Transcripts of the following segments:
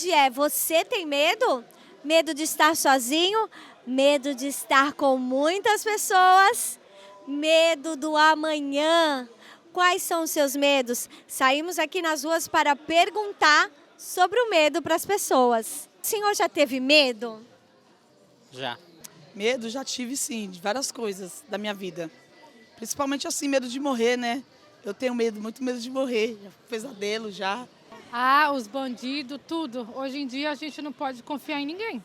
hoje é: você tem medo? Medo de estar sozinho? Medo de estar com muitas pessoas? Medo do amanhã? Quais são os seus medos? Saímos aqui nas ruas para perguntar sobre o medo para as pessoas. O senhor já teve medo? Já. Medo já tive sim, de várias coisas da minha vida. Principalmente assim, medo de morrer, né? Eu tenho medo, muito medo de morrer. Já pesadelo já. Ah, os bandidos, tudo. Hoje em dia a gente não pode confiar em ninguém.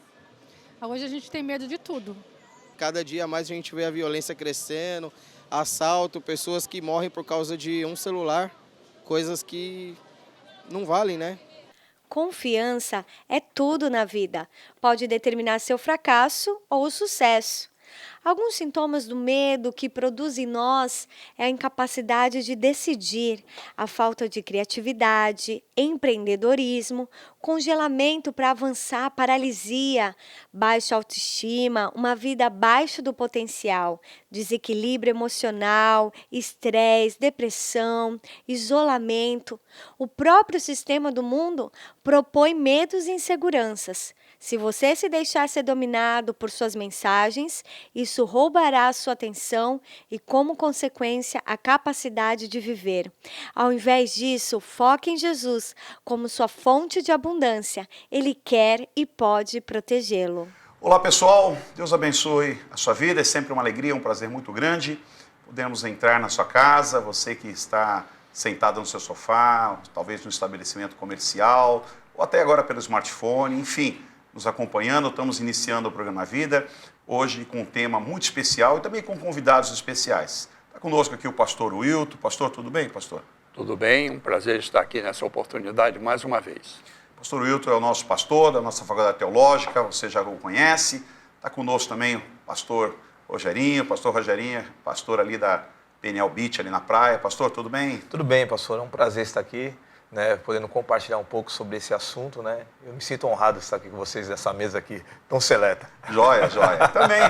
Hoje a gente tem medo de tudo. Cada dia mais a gente vê a violência crescendo, assalto, pessoas que morrem por causa de um celular, coisas que não valem, né? Confiança é tudo na vida. Pode determinar seu fracasso ou sucesso. Alguns sintomas do medo que produz em nós é a incapacidade de decidir, a falta de criatividade, empreendedorismo, congelamento para avançar, paralisia, baixa autoestima, uma vida abaixo do potencial, desequilíbrio emocional, estresse, depressão, isolamento. O próprio sistema do mundo propõe medos e inseguranças. Se você se deixar ser dominado por suas mensagens, isso roubará a sua atenção e, como consequência, a capacidade de viver. Ao invés disso, foque em Jesus como sua fonte de abundância. Ele quer e pode protegê-lo. Olá pessoal, Deus abençoe a sua vida, é sempre uma alegria, um prazer muito grande. Podemos entrar na sua casa, você que está sentado no seu sofá, talvez no estabelecimento comercial, ou até agora pelo smartphone, enfim, nos acompanhando. Estamos iniciando o programa Vida, hoje com um tema muito especial e também com convidados especiais. Está conosco aqui o pastor Wilton. Pastor, tudo bem, pastor? Tudo bem, um prazer estar aqui nessa oportunidade mais uma vez. Pastor Wilton é o nosso pastor da nossa Faculdade Teológica, você já o conhece. Está conosco também o pastor Rogerinho, pastor ali da PNL Beach, ali na praia. Pastor, tudo bem? Tudo bem, pastor, é um prazer estar aqui, né, podendo compartilhar um pouco sobre esse assunto, né? Eu me sinto honrado de estar aqui com vocês nessa mesa aqui tão seleta. Joia, joia. Também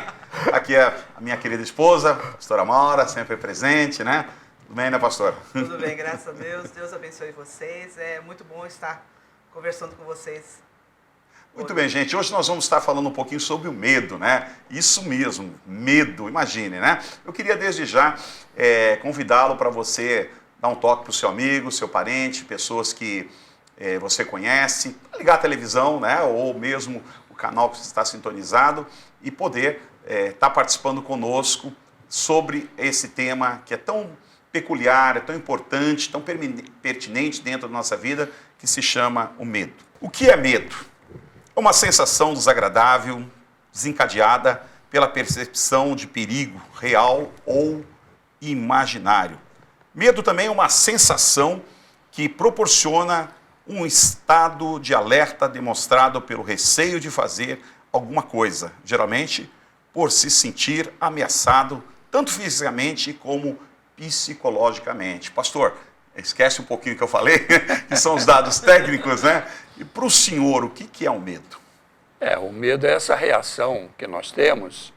aqui é a minha querida esposa, a pastora Maura, sempre presente, né? Tudo bem, né, pastor? Tudo bem, graças a Deus. Deus abençoe vocês. É muito bom estar conversando com vocês. Muito bem, gente. Hoje nós vamos estar falando um pouquinho sobre o medo, né? Isso mesmo, medo, imagine, né? Eu queria desde já convidá-lo para você dar um toque para o seu amigo, seu parente, pessoas que você conhece, ligar a televisão, né? Ou mesmo o canal que você está sintonizado e poder estar participando conosco sobre esse tema que é tão peculiar, é tão importante, tão pertinente dentro da nossa vida, que se chama o medo. O que é medo? É uma sensação desagradável, desencadeada pela percepção de perigo real ou imaginário. Medo também é uma sensação que proporciona um estado de alerta demonstrado pelo receio de fazer alguma coisa, geralmente por se sentir ameaçado, tanto fisicamente como psicologicamente. Pastor, esquece um pouquinho que eu falei, que são os dados técnicos, né? E para o senhor, o que é o medo? O medo é essa reação que nós temos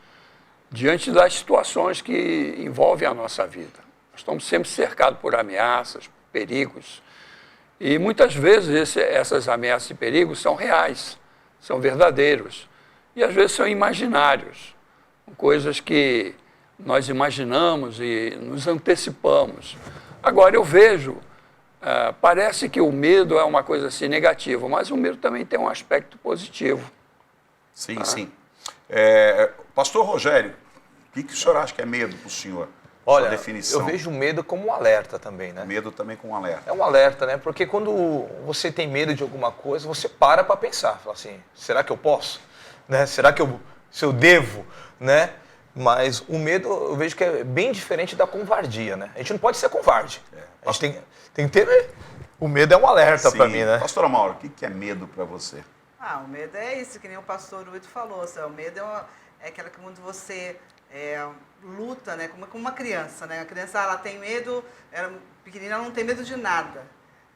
diante das situações que envolvem a nossa vida. Nós estamos sempre cercados por ameaças, perigos, e muitas vezes essas ameaças e perigos são reais, são verdadeiros, e às vezes são imaginários, coisas que nós imaginamos e nos antecipamos. Agora eu vejo, parece que o medo é uma coisa assim negativa, mas o medo também tem um aspecto positivo. Sim, sim. Pastor Rogério, o que o senhor acha que é medo para o senhor? Olha, definição. eu vejo o medo como um alerta também, né? Medo também com um alerta. É um alerta, né? Porque quando você tem medo de alguma coisa, você para pensar. Fala assim, será que eu posso? Né? Será que se eu devo? Né? Mas o medo, eu vejo que é bem diferente da covardia, né? A gente não pode ser covarde. A gente tem que ter... O medo é um alerta para mim, né? Pastora Maura, o que é medo para você? O medo é isso, que nem o pastor Wilton falou. O medo é aquela que quando você luta, né? Como uma criança, né? A criança, ela tem medo, ela pequenina, ela não tem medo de nada.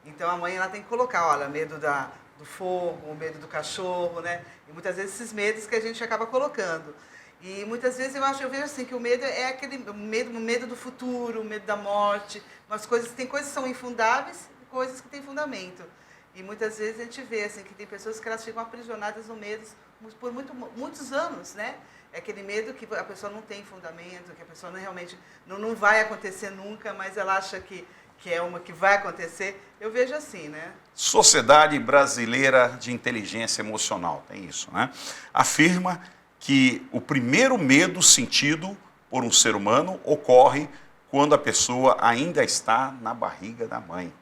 Então a mãe, ela tem que colocar, olha, medo do fogo, o medo do cachorro, né? E muitas vezes esses medos que a gente acaba colocando. E muitas vezes eu vejo assim que o medo é aquele medo do futuro, o medo da morte, tem coisas que são infundáveis e coisas que têm fundamento. E muitas vezes a gente vê assim, que tem pessoas que elas ficam aprisionadas no medo por muitos anos, né? É aquele medo que a pessoa não tem fundamento, que a pessoa realmente não vai acontecer nunca, mas ela acha que é uma que vai acontecer. Eu vejo assim, né? Sociedade Brasileira de Inteligência Emocional, tem isso, né? Afirma que o primeiro medo sentido por um ser humano ocorre quando a pessoa ainda está na barriga da mãe.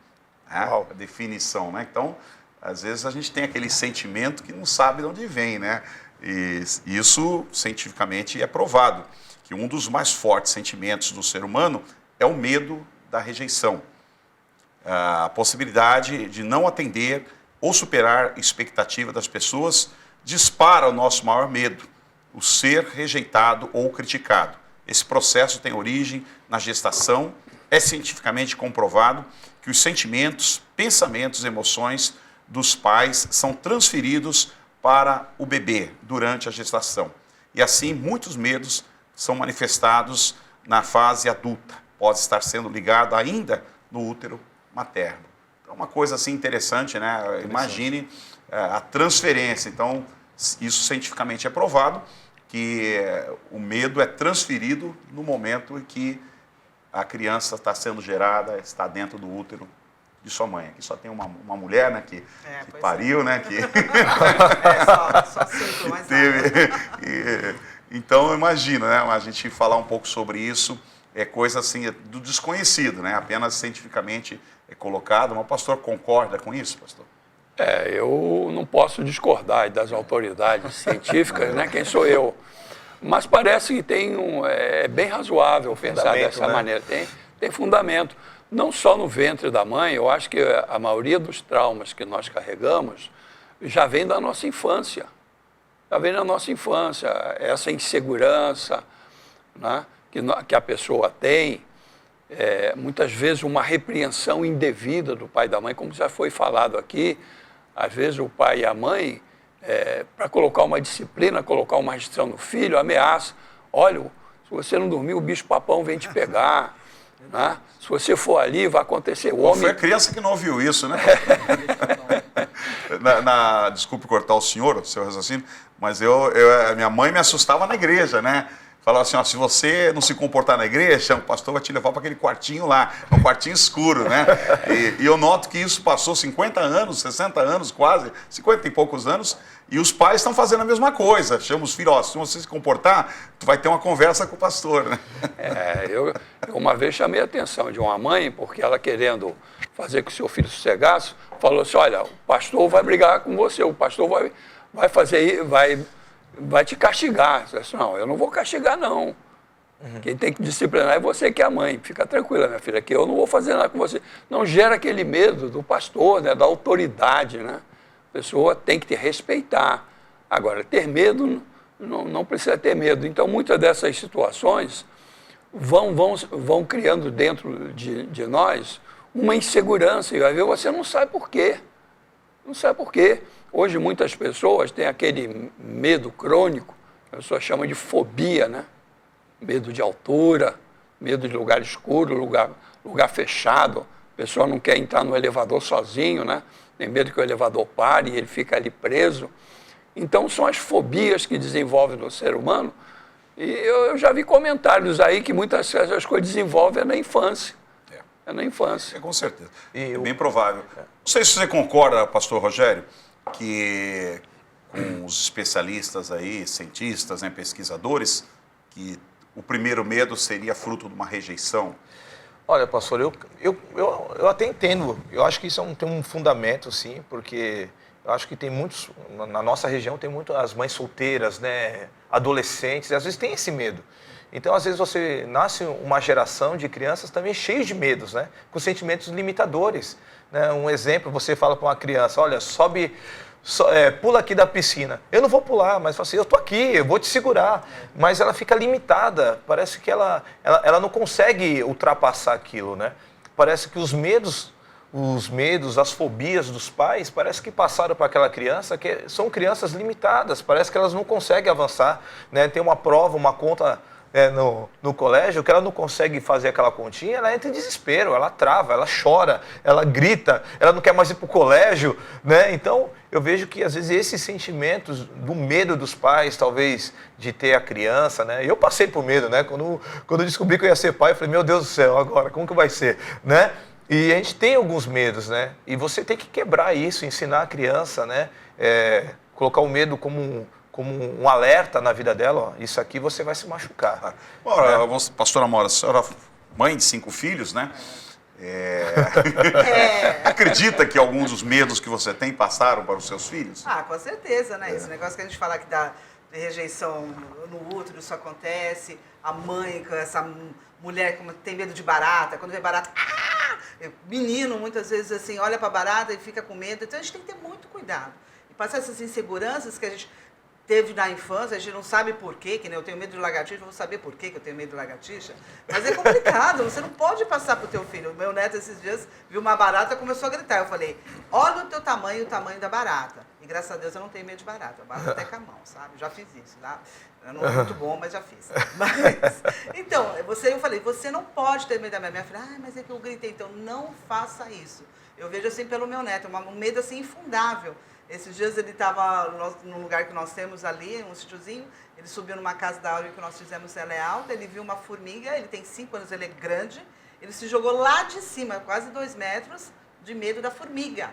Né? A definição, né? Então, às vezes a gente tem aquele sentimento que não sabe de onde vem, né? E isso cientificamente é provado, que um dos mais fortes sentimentos do ser humano é o medo da rejeição. A possibilidade de não atender ou superar a expectativa das pessoas dispara o nosso maior medo, o ser rejeitado ou criticado. Esse processo tem origem na gestação. É cientificamente comprovado que os sentimentos, pensamentos, emoções dos pais são transferidos para o bebê durante a gestação. E assim, muitos medos são manifestados na fase adulta. Pode estar sendo ligado ainda no útero materno. Então, uma coisa assim interessante, né? Imagine a transferência. Então, isso cientificamente é provado, que o medo é transferido no momento em que a criança está sendo gerada, está dentro do útero de sua mãe. Aqui só tem uma mulher, né, que pariu, né? Que só sinto, mas teve. Então, imagina, né? A gente falar um pouco sobre isso é coisa assim do desconhecido, né? Apenas cientificamente é colocado. Mas o pastor concorda com isso, pastor? Eu não posso discordar das autoridades científicas, né? Quem sou eu? Mas parece que tem é bem razoável pensar dessa maneira. Tem fundamento. Não só no ventre da mãe, eu acho que a maioria dos traumas que nós carregamos já vem da nossa infância. Já vem da nossa infância, essa insegurança, né, que a pessoa tem, muitas vezes uma repreensão indevida do pai e da mãe, como já foi falado aqui. Às vezes o pai e a mãe, para colocar uma disciplina, colocar uma restrição no filho, ameaça. Olha, se você não dormir, o bicho-papão vem te pegar. Né? Se você for ali, vai acontecer. Foi a criança que não ouviu isso, né? Desculpe cortar o senhor, seu raciocínio, mas minha mãe me assustava na igreja, né? Falava assim, ó, se você não se comportar na igreja, o pastor vai te levar para aquele quartinho lá, um quartinho escuro, né? E eu noto que isso passou 50 anos, 60 anos quase, 50 e poucos anos, e os pais estão fazendo a mesma coisa. Chama os filhos, ó, se você se comportar, tu vai ter uma conversa com o pastor, né? Eu uma vez chamei a atenção de uma mãe, porque ela querendo fazer com que seu filho sossegasse, falou assim, olha, o pastor vai brigar com você, o pastor vai fazer, vai te castigar. Eu disse, não, eu não vou castigar, não. Quem tem que disciplinar é você que é a mãe. Fica tranquila, minha filha, que eu não vou fazer nada com você. Não gera aquele medo do pastor, né, da autoridade, né? A pessoa tem que te respeitar. Agora, ter medo, não precisa ter medo. Então, muitas dessas situações vão criando dentro de nós uma insegurança. E vai ver, você não sabe por quê. Não sabe por quê. Hoje, muitas pessoas têm aquele medo crônico, a pessoa chama de fobia, né? Medo de altura, medo de lugar escuro, lugar fechado. A pessoa não quer entrar no elevador sozinho, né? Tem medo que o elevador pare e ele fica ali preso. Então, são as fobias que desenvolvem no ser humano. E eu já vi comentários aí que muitas dessas coisas desenvolvem na infância. É na infância. Com certeza. É bem provável. Não sei se você concorda, pastor Rogério, que com os especialistas aí, cientistas, né, pesquisadores, que o primeiro medo seria fruto de uma rejeição. Olha, pastor, eu até entendo. Eu acho que isso tem um fundamento, sim, porque eu acho que tem muitos, na nossa região, tem muito as mães solteiras, né, adolescentes, e às vezes tem esse medo. Então, às vezes, você nasce uma geração de crianças também cheias de medos, né, com sentimentos limitadores. Né? Um exemplo, você fala para uma criança, olha, pula aqui da piscina. Eu não vou pular, mas fala assim, eu estou aqui, eu vou te segurar. Mas ela fica limitada, parece que ela não consegue ultrapassar aquilo, né? Parece que os medos, as fobias dos pais, parece que passaram para aquela criança, que são crianças limitadas, parece que elas não conseguem avançar, né? Tem uma prova, uma conta no colégio, que ela não consegue fazer aquela continha, ela entra em desespero, ela trava, ela chora, ela grita, ela não quer mais ir para o colégio, né? Então, eu vejo que, às vezes, esses sentimentos do medo dos pais, talvez, de ter a criança, né? Eu passei por medo, né? Quando eu descobri que eu ia ser pai, eu falei, meu Deus do céu, agora, como que vai ser, né? E a gente tem alguns medos, né? E você tem que quebrar isso, ensinar a criança, né? Colocar o medo como um alerta na vida dela, ó, isso aqui você vai se machucar. Ora, pastora Amora, a senhora mãe de 5 filhos, né? Acredita que alguns dos medos que você tem passaram para os seus filhos? Ah, com certeza, né? Esse negócio que a gente fala que dá de rejeição no útero, isso acontece. A mãe, essa mulher que tem medo de barata, quando vê barata, menino muitas vezes assim, olha para barata e fica com medo. Então a gente tem que ter muito cuidado. E passar essas inseguranças que a gente teve na infância, a gente não sabe por quê, que nem eu tenho medo de lagartixa, eu vou saber por quê que eu tenho medo de lagartixa. Mas é complicado, você não pode passar pro teu filho. O meu neto esses dias viu uma barata e começou a gritar. Eu falei, olha o teu tamanho e o tamanho da barata. E graças a Deus eu não tenho medo de barata. Eu bato até com a mão, sabe? Já fiz isso. Tá? Não é muito bom, mas já fiz. Então, eu falei, você não pode ter medo da minha filha. Mas é que eu gritei. Então, não faça isso. Eu vejo assim pelo meu neto, um medo assim infundável. Esses dias ele estava num lugar que nós temos ali, um sítiozinho, ele subiu numa casa da árvore que nós fizemos, ela é alta, ele viu uma formiga, ele tem 5 anos, ele é grande, ele se jogou lá de cima, quase 2 metros, de medo da formiga.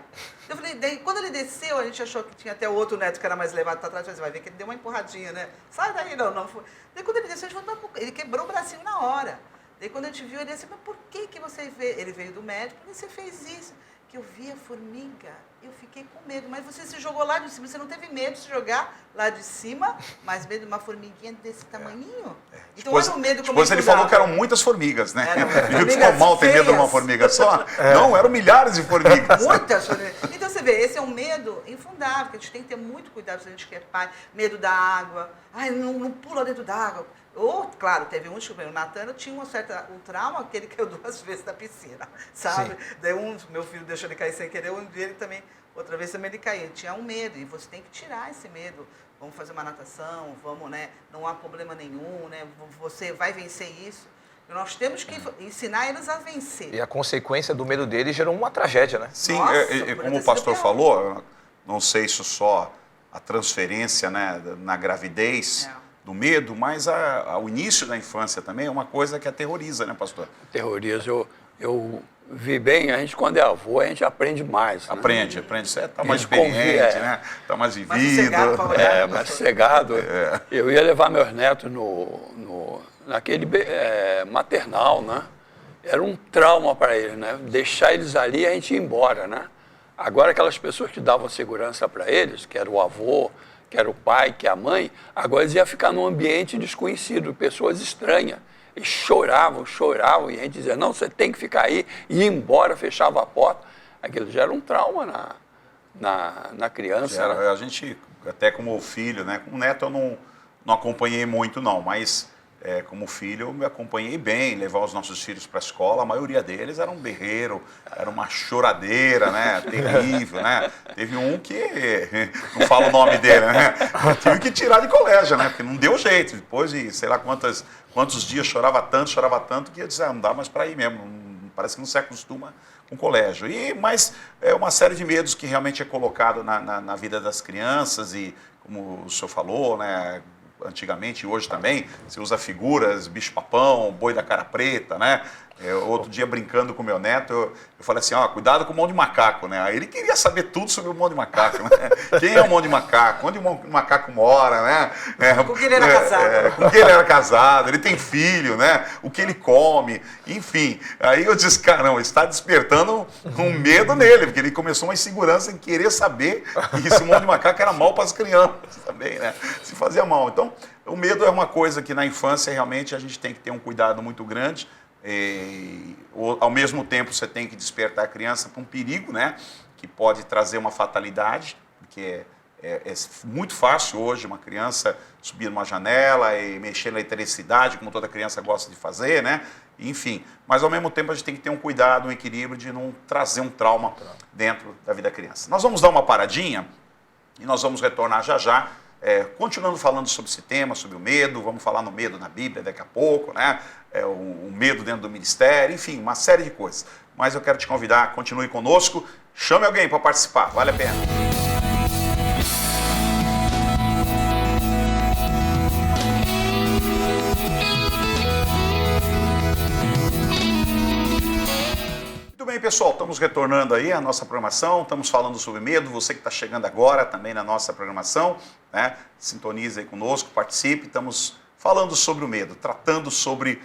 Eu falei, daí quando ele desceu, a gente achou que tinha até o outro neto que era mais levado para trás, você vai ver que ele deu uma empurradinha, né? Sai daí, não foi. Daí quando ele desceu, a gente falou, ele quebrou o bracinho na hora. Daí quando a gente viu, ele disse, mas por que você veio? Ele veio do médico, por que você fez isso? Que eu vi a formiga, eu fiquei com medo. Mas você se jogou lá de cima, você não teve medo de se jogar lá de cima, mas medo de uma formiguinha desse tamanhinho? Então depois, olha o medo como depois ele falou que eram muitas formigas, né? Viu que ficou mal ter medo de uma formiga só? Não, eram milhares de formigas. Muitas formigas. Então você vê, esse é um medo infundável, que a gente tem que ter muito cuidado se a gente quer pai. Medo da água. Ai, não pula dentro da água. Ou, claro, teve um, tipo, o Natano tinha um trauma que ele caiu 2 vezes da piscina, sabe? Sim. Daí meu filho deixou ele cair sem querer, outra vez também ele caiu. Ele tinha um medo, e você tem que tirar esse medo. Vamos fazer uma natação, vamos, né? Não há problema nenhum, né? Você vai vencer isso. E nós temos que ensinar eles a vencer. E a consequência do medo deles gerou uma tragédia, né? Sim, como o pastor falou, não sei se só a transferência, né, na gravidez... do medo, mas o início da infância também é uma coisa que aterroriza, né, pastor? Aterroriza. Eu vi bem, a gente quando é avô, a gente aprende mais. Né? Aprende. Você está mais experiente, né? Está mais vivido. Mais sossegado. Eu ia levar meus netos naquele maternal, né? Era um trauma para eles, né? Deixar eles ali e a gente ir embora, né? Agora, aquelas pessoas que davam segurança para eles, que era o avô, que era o pai, que é a mãe, agora eles iam ficar num ambiente desconhecido, pessoas estranhas. E choravam, e a gente dizia, não, você tem que ficar aí, e ia embora, fechava a porta. Aquilo gera um trauma na criança. A gente, até como filho, né? Como neto eu não acompanhei muito não, mas como filho eu me acompanhei bem, levar os nossos filhos para a escola, a maioria deles era um berreiro, era uma choradeira, né? Terrível, né? Teve um que, não falo o nome dele, né? Tive que tirar de colégio, né? Porque não deu jeito, depois de sei lá quantos dias chorava tanto que ia dizer, não dá mais para ir mesmo, parece que não se acostuma com o colégio. Mas é uma série de medos que realmente é colocado na vida das crianças e, como o senhor falou, né? Antigamente e hoje também, você usa figuras, bicho-papão, boi da cara preta, né? Outro dia, brincando com meu neto, eu falei assim, cuidado com o mão de macaco, né? Aí ele queria saber tudo sobre o mão de macaco, né? Quem é o mão de macaco? Onde o mão de macaco mora, né? Com quem ele era casado. Com quem ele era casado, ele tem filho, né? O que ele come, enfim. Aí eu disse, caramba, está despertando um medo nele, porque ele começou uma insegurança em querer saber que esse mão de macaco era mal para as crianças também, né? Se fazia mal. Então, o medo é uma coisa que na infância realmente a gente tem que ter um cuidado muito grande. Ao mesmo tempo você tem que despertar a criança para um perigo, né, que pode trazer uma fatalidade, porque é muito fácil hoje uma criança subir numa janela e mexer na eletricidade, como toda criança gosta de fazer, né? Enfim, mas ao mesmo tempo a gente tem que ter um cuidado, um equilíbrio de não trazer um trauma dentro da vida da criança. Nós vamos dar uma paradinha e nós vamos retornar já Continuando falando sobre esse tema, sobre o medo, vamos falar no medo na Bíblia daqui a pouco, né? O medo dentro do ministério, enfim, uma série de coisas. Mas eu quero te convidar, continue conosco, chame alguém para participar, vale a pena. Bem, pessoal, estamos retornando aí à nossa programação, estamos falando sobre medo, você que está chegando agora também na nossa programação, né? Sintonize aí conosco, participe, estamos falando sobre o medo, tratando sobre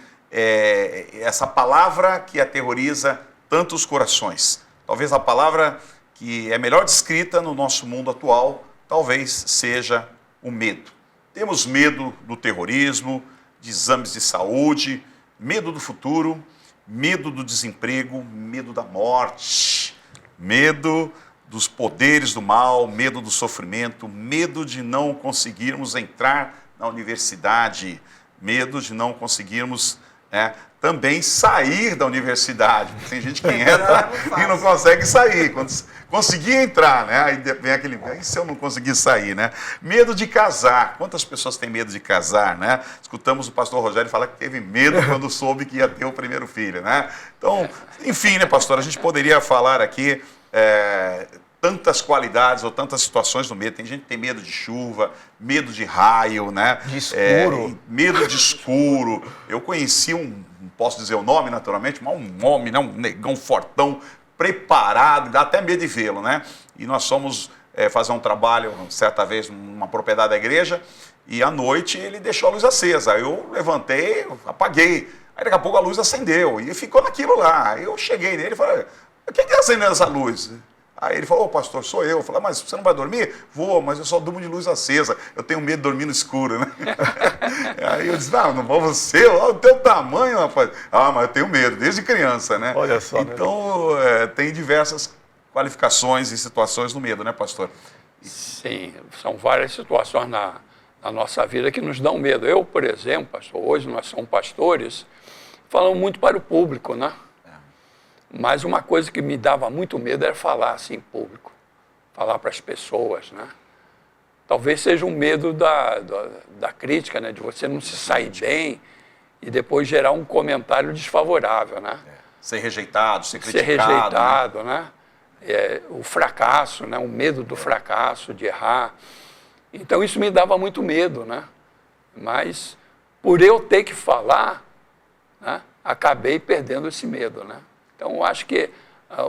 essa palavra que aterroriza tantos corações. Talvez a palavra que é melhor descrita no nosso mundo atual, talvez seja o medo. Temos medo do terrorismo, de exames de saúde, medo do futuro, medo do desemprego, medo da morte, medo dos poderes do mal, medo do sofrimento, medo de não conseguirmos entrar na universidade, medo de não conseguirmos também sair da universidade. Tem gente que entra e não consegue sair. Quando conseguir entrar, né? Aí vem aquele, e se eu não conseguir sair, né? Medo de casar. Quantas pessoas têm medo de casar, né? Escutamos o pastor Rogério falar que teve medo quando soube que ia ter o primeiro filho, né? Então, enfim, né, pastor? A gente poderia falar aqui tantas qualidades ou tantas situações do medo. Tem gente que tem medo de chuva, medo de raio, né? De escuro. Medo de escuro. Eu conheci não posso dizer o nome naturalmente, mas um homem, né? Um negão fortão, preparado, dá até medo de vê-lo, né? E nós fomos fazer um trabalho, certa vez, numa propriedade da igreja, e à noite ele deixou a luz acesa. Aí eu levantei, apaguei. Aí daqui a pouco a luz acendeu e ficou naquilo lá. Aí eu cheguei nele e falei, quem que acendeu essa luz? Aí ele falou, pastor, sou eu. Eu falei, mas você não vai dormir? Vou, mas eu só durmo de luz acesa. Eu tenho medo de dormir no escuro, né? Aí eu disse, não vou você, olha o teu tamanho, rapaz. Mas eu tenho medo, desde criança, né? Olha só. Então, tem diversas qualificações e situações no medo, né, pastor? Sim, são várias situações na nossa vida que nos dão medo. Eu, por exemplo, pastor, hoje nós somos pastores, falamos muito para o público, né? Mas uma coisa que me dava muito medo era falar assim em público, falar para as pessoas, né? Talvez seja um medo da crítica, né? De você não se sair bem e depois gerar um comentário desfavorável, né? Ser rejeitado, ser criticado. Ser rejeitado, né? O fracasso, né? O medo do fracasso, de errar. Então isso me dava muito medo, né? Mas por eu ter que falar, né? Acabei perdendo esse medo, né? Então, eu acho que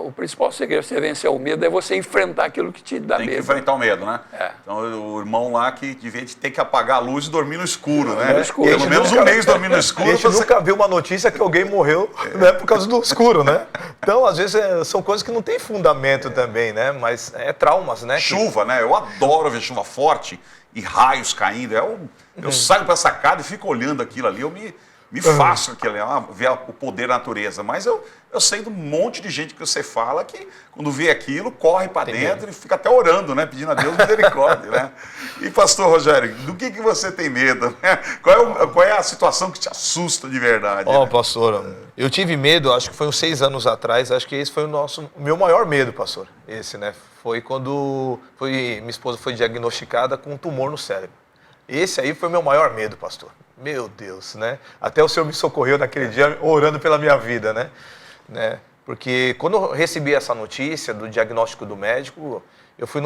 o principal segredo de você vencer o medo é você enfrentar aquilo que te dá medo. Tem que enfrentar o medo, né? Então, o irmão lá que devia ter que apagar a luz e dormir no escuro, né? No escuro. Pelo menos um mês dormir no escuro. A gente nunca viu uma notícia que alguém morreu né, por causa do escuro, né? Então, às vezes, são coisas que não têm fundamento também, né? Mas traumas, né? Chuva, né? Eu adoro ver chuva forte e raios caindo. Eu saio para a sacada e fico olhando aquilo ali. Eu me faço aquilo, ver o poder da natureza. Mas eu sei de um monte de gente que você fala que, quando vê aquilo, corre para dentro e fica até orando, né? Pedindo a Deus misericórdia, né? E, pastor Rogério, do que você tem medo? Né? Qual é a situação que te assusta de verdade? Né? Pastor, eu tive medo, acho que foi uns 6 anos atrás, acho que esse foi o meu maior medo, pastor. Esse, né? Foi quando minha esposa foi diagnosticada com um tumor no cérebro. Esse aí foi o meu maior medo, pastor. Meu Deus, né? Até o Senhor me socorreu naquele dia, orando pela minha vida, né? Porque quando eu recebi essa notícia do diagnóstico do médico, eu fui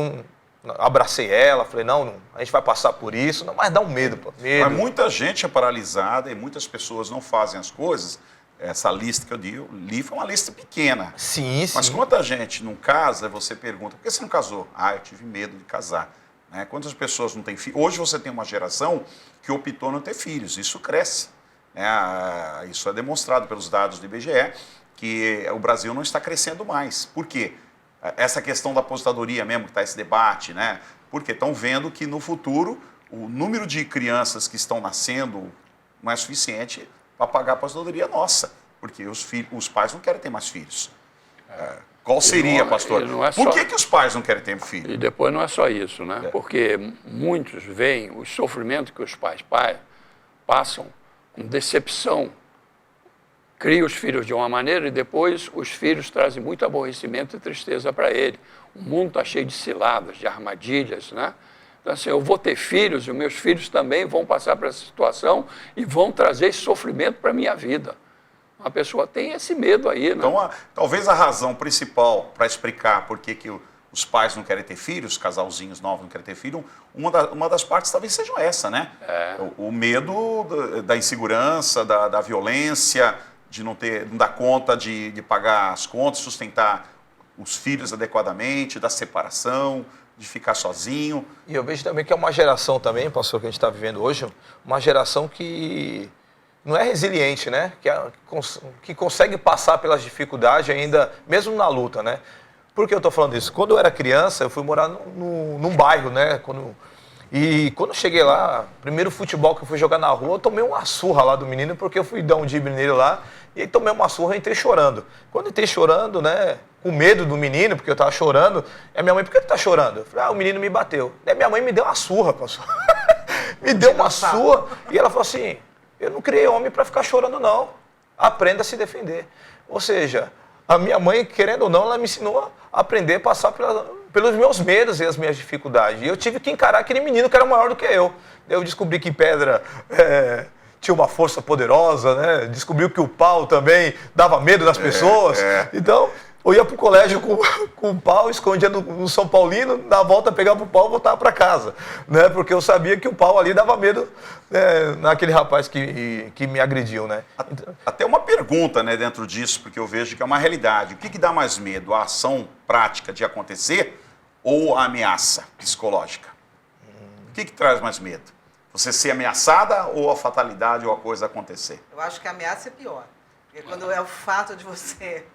abracei ela, falei, não, a gente vai passar por isso, não, mas dá um medo, pô. Mas muita gente é paralisada e muitas pessoas não fazem as coisas. Essa lista que eu li foi uma lista pequena. Sim. Mas quanta gente não casa, você pergunta, por que você não casou? Eu tive medo de casar. Né? Quantas pessoas não têm filhos? Hoje você tem uma geração que optou não ter filhos, isso cresce. Isso é demonstrado pelos dados do IBGE, que o Brasil não está crescendo mais. Por quê? Essa questão da aposentadoria mesmo, que está esse debate, né? Porque estão vendo que no futuro o número de crianças que estão nascendo não é suficiente para pagar a aposentadoria nossa, porque os pais não querem ter mais filhos. Qual seria, pastor? Por que os pais não querem ter filho? E depois não é só isso, né? Porque muitos veem o sofrimento que os pais passam com decepção. Criam os filhos de uma maneira e depois os filhos trazem muito aborrecimento e tristeza para ele. O mundo está cheio de ciladas, de armadilhas, né? Então, assim, eu vou ter filhos, e os meus filhos também vão passar por essa situação e vão trazer esse sofrimento para a minha vida. Uma pessoa tem esse medo aí, né? Então, talvez a razão principal para explicar por que os pais não querem ter filhos, casalzinhos novos não querem ter filho, uma das partes talvez seja essa, né? O medo da insegurança, da violência, de não dar conta de pagar as contas, sustentar os filhos adequadamente, da separação, de ficar sozinho. E eu vejo também que é uma geração também, pastor, que a gente está vivendo hoje, uma geração que não é resiliente, né? Que consegue passar pelas dificuldades ainda, mesmo na luta, né? Por que eu estou falando isso? Quando eu era criança, eu fui morar num bairro, né? E quando eu cheguei lá, primeiro futebol que eu fui jogar na rua, eu tomei uma surra lá do menino, porque eu fui dar um drible nele lá, e aí tomei uma surra e entrei chorando. Quando eu entrei chorando, né, com medo do menino, porque eu estava chorando, a minha mãe, por que tu tá chorando? Eu falei, o menino me bateu. Daí minha mãe me deu uma surra, pastor. Me deu uma surra, e ela falou assim, eu não criei homem para ficar chorando, não. Aprenda a se defender. Ou seja, a minha mãe, querendo ou não, ela me ensinou a aprender a passar pelos meus medos e as minhas dificuldades. E eu tive que encarar aquele menino que era maior do que eu. Eu descobri que pedra tinha uma força poderosa, né? Descobriu que o pau também dava medo nas pessoas. Então, eu ia para o colégio com o pau, escondia no São Paulino, na volta pegava o pau e voltava para casa. Né? Porque eu sabia que o pau ali dava medo naquele rapaz que me agrediu. Né? Até uma pergunta, né, dentro disso, porque eu vejo que é uma realidade. O que dá mais medo? A ação prática de acontecer ou a ameaça psicológica? O que traz mais medo? Você ser ameaçada ou a fatalidade ou a coisa acontecer? Eu acho que a ameaça é pior. Porque quando é o fato de você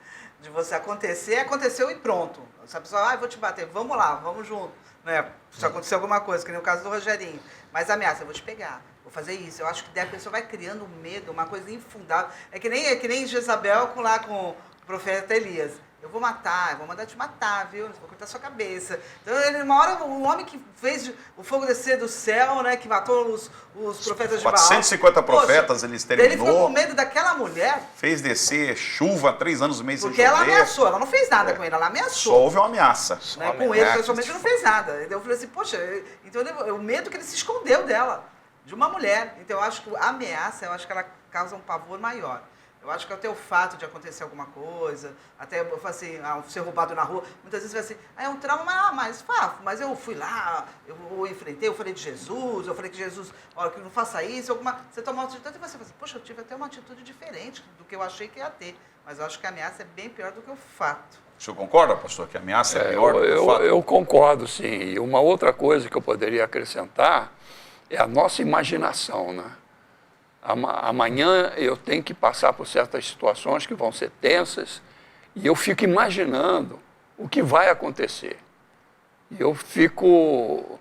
acontecer, aconteceu e pronto. Se a pessoa, eu vou te bater, vamos lá, vamos junto. Né? Se acontecer alguma coisa, que nem o caso do Rogerinho. Mas a ameaça, eu vou te pegar, vou fazer isso. Eu acho que a pessoa vai criando medo, uma coisa infundável. É que nem Jezabel com o profeta Elias. Eu vou matar, eu vou mandar te matar, viu? Eu vou cortar sua cabeça. Então, uma hora, o homem que fez o fogo descer do céu, né? Que matou os profetas de Baal. 450 profetas, ele exterminou. Ele ficou com medo daquela mulher. Fez descer chuva 3 anos e meio sem Porque chover. ela ameaçou, ela não fez nada com ele, ela ameaçou. Só houve uma ameaça. Né? Com ele, pessoalmente, não fez nada. Eu falei assim, poxa, então o medo que ele se escondeu dela, de uma mulher. Então, eu acho que a ameaça, eu acho que ela causa um pavor maior. Eu acho que até o fato de acontecer alguma coisa, até eu falo assim, ser roubado na rua, muitas vezes vai assim, é um trauma, mas eu fui lá, eu enfrentei, eu falei de Jesus, eu falei que Jesus, olha, que não faça isso, você toma uma atitude e você fala assim, poxa, eu tive até uma atitude diferente do que eu achei que ia ter. Mas eu acho que a ameaça é bem pior do que o fato. O senhor concorda, pastor, que a ameaça é pior do que o fato? Eu concordo, sim. E uma outra coisa que eu poderia acrescentar é a nossa imaginação, né? Amanhã eu tenho que passar por certas situações que vão ser tensas e eu fico imaginando o que vai acontecer. E eu fico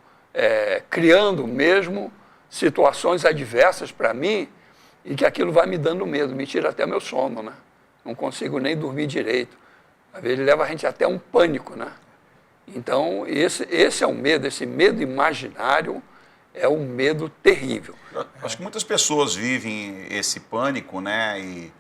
criando mesmo situações adversas para mim e que aquilo vai me dando medo, me tira até meu sono, né? Não consigo nem dormir direito. Às vezes leva a gente até um pânico, né? Então, esse é um medo, esse medo imaginário é um medo terrível. Acho que muitas pessoas vivem esse pânico, né? E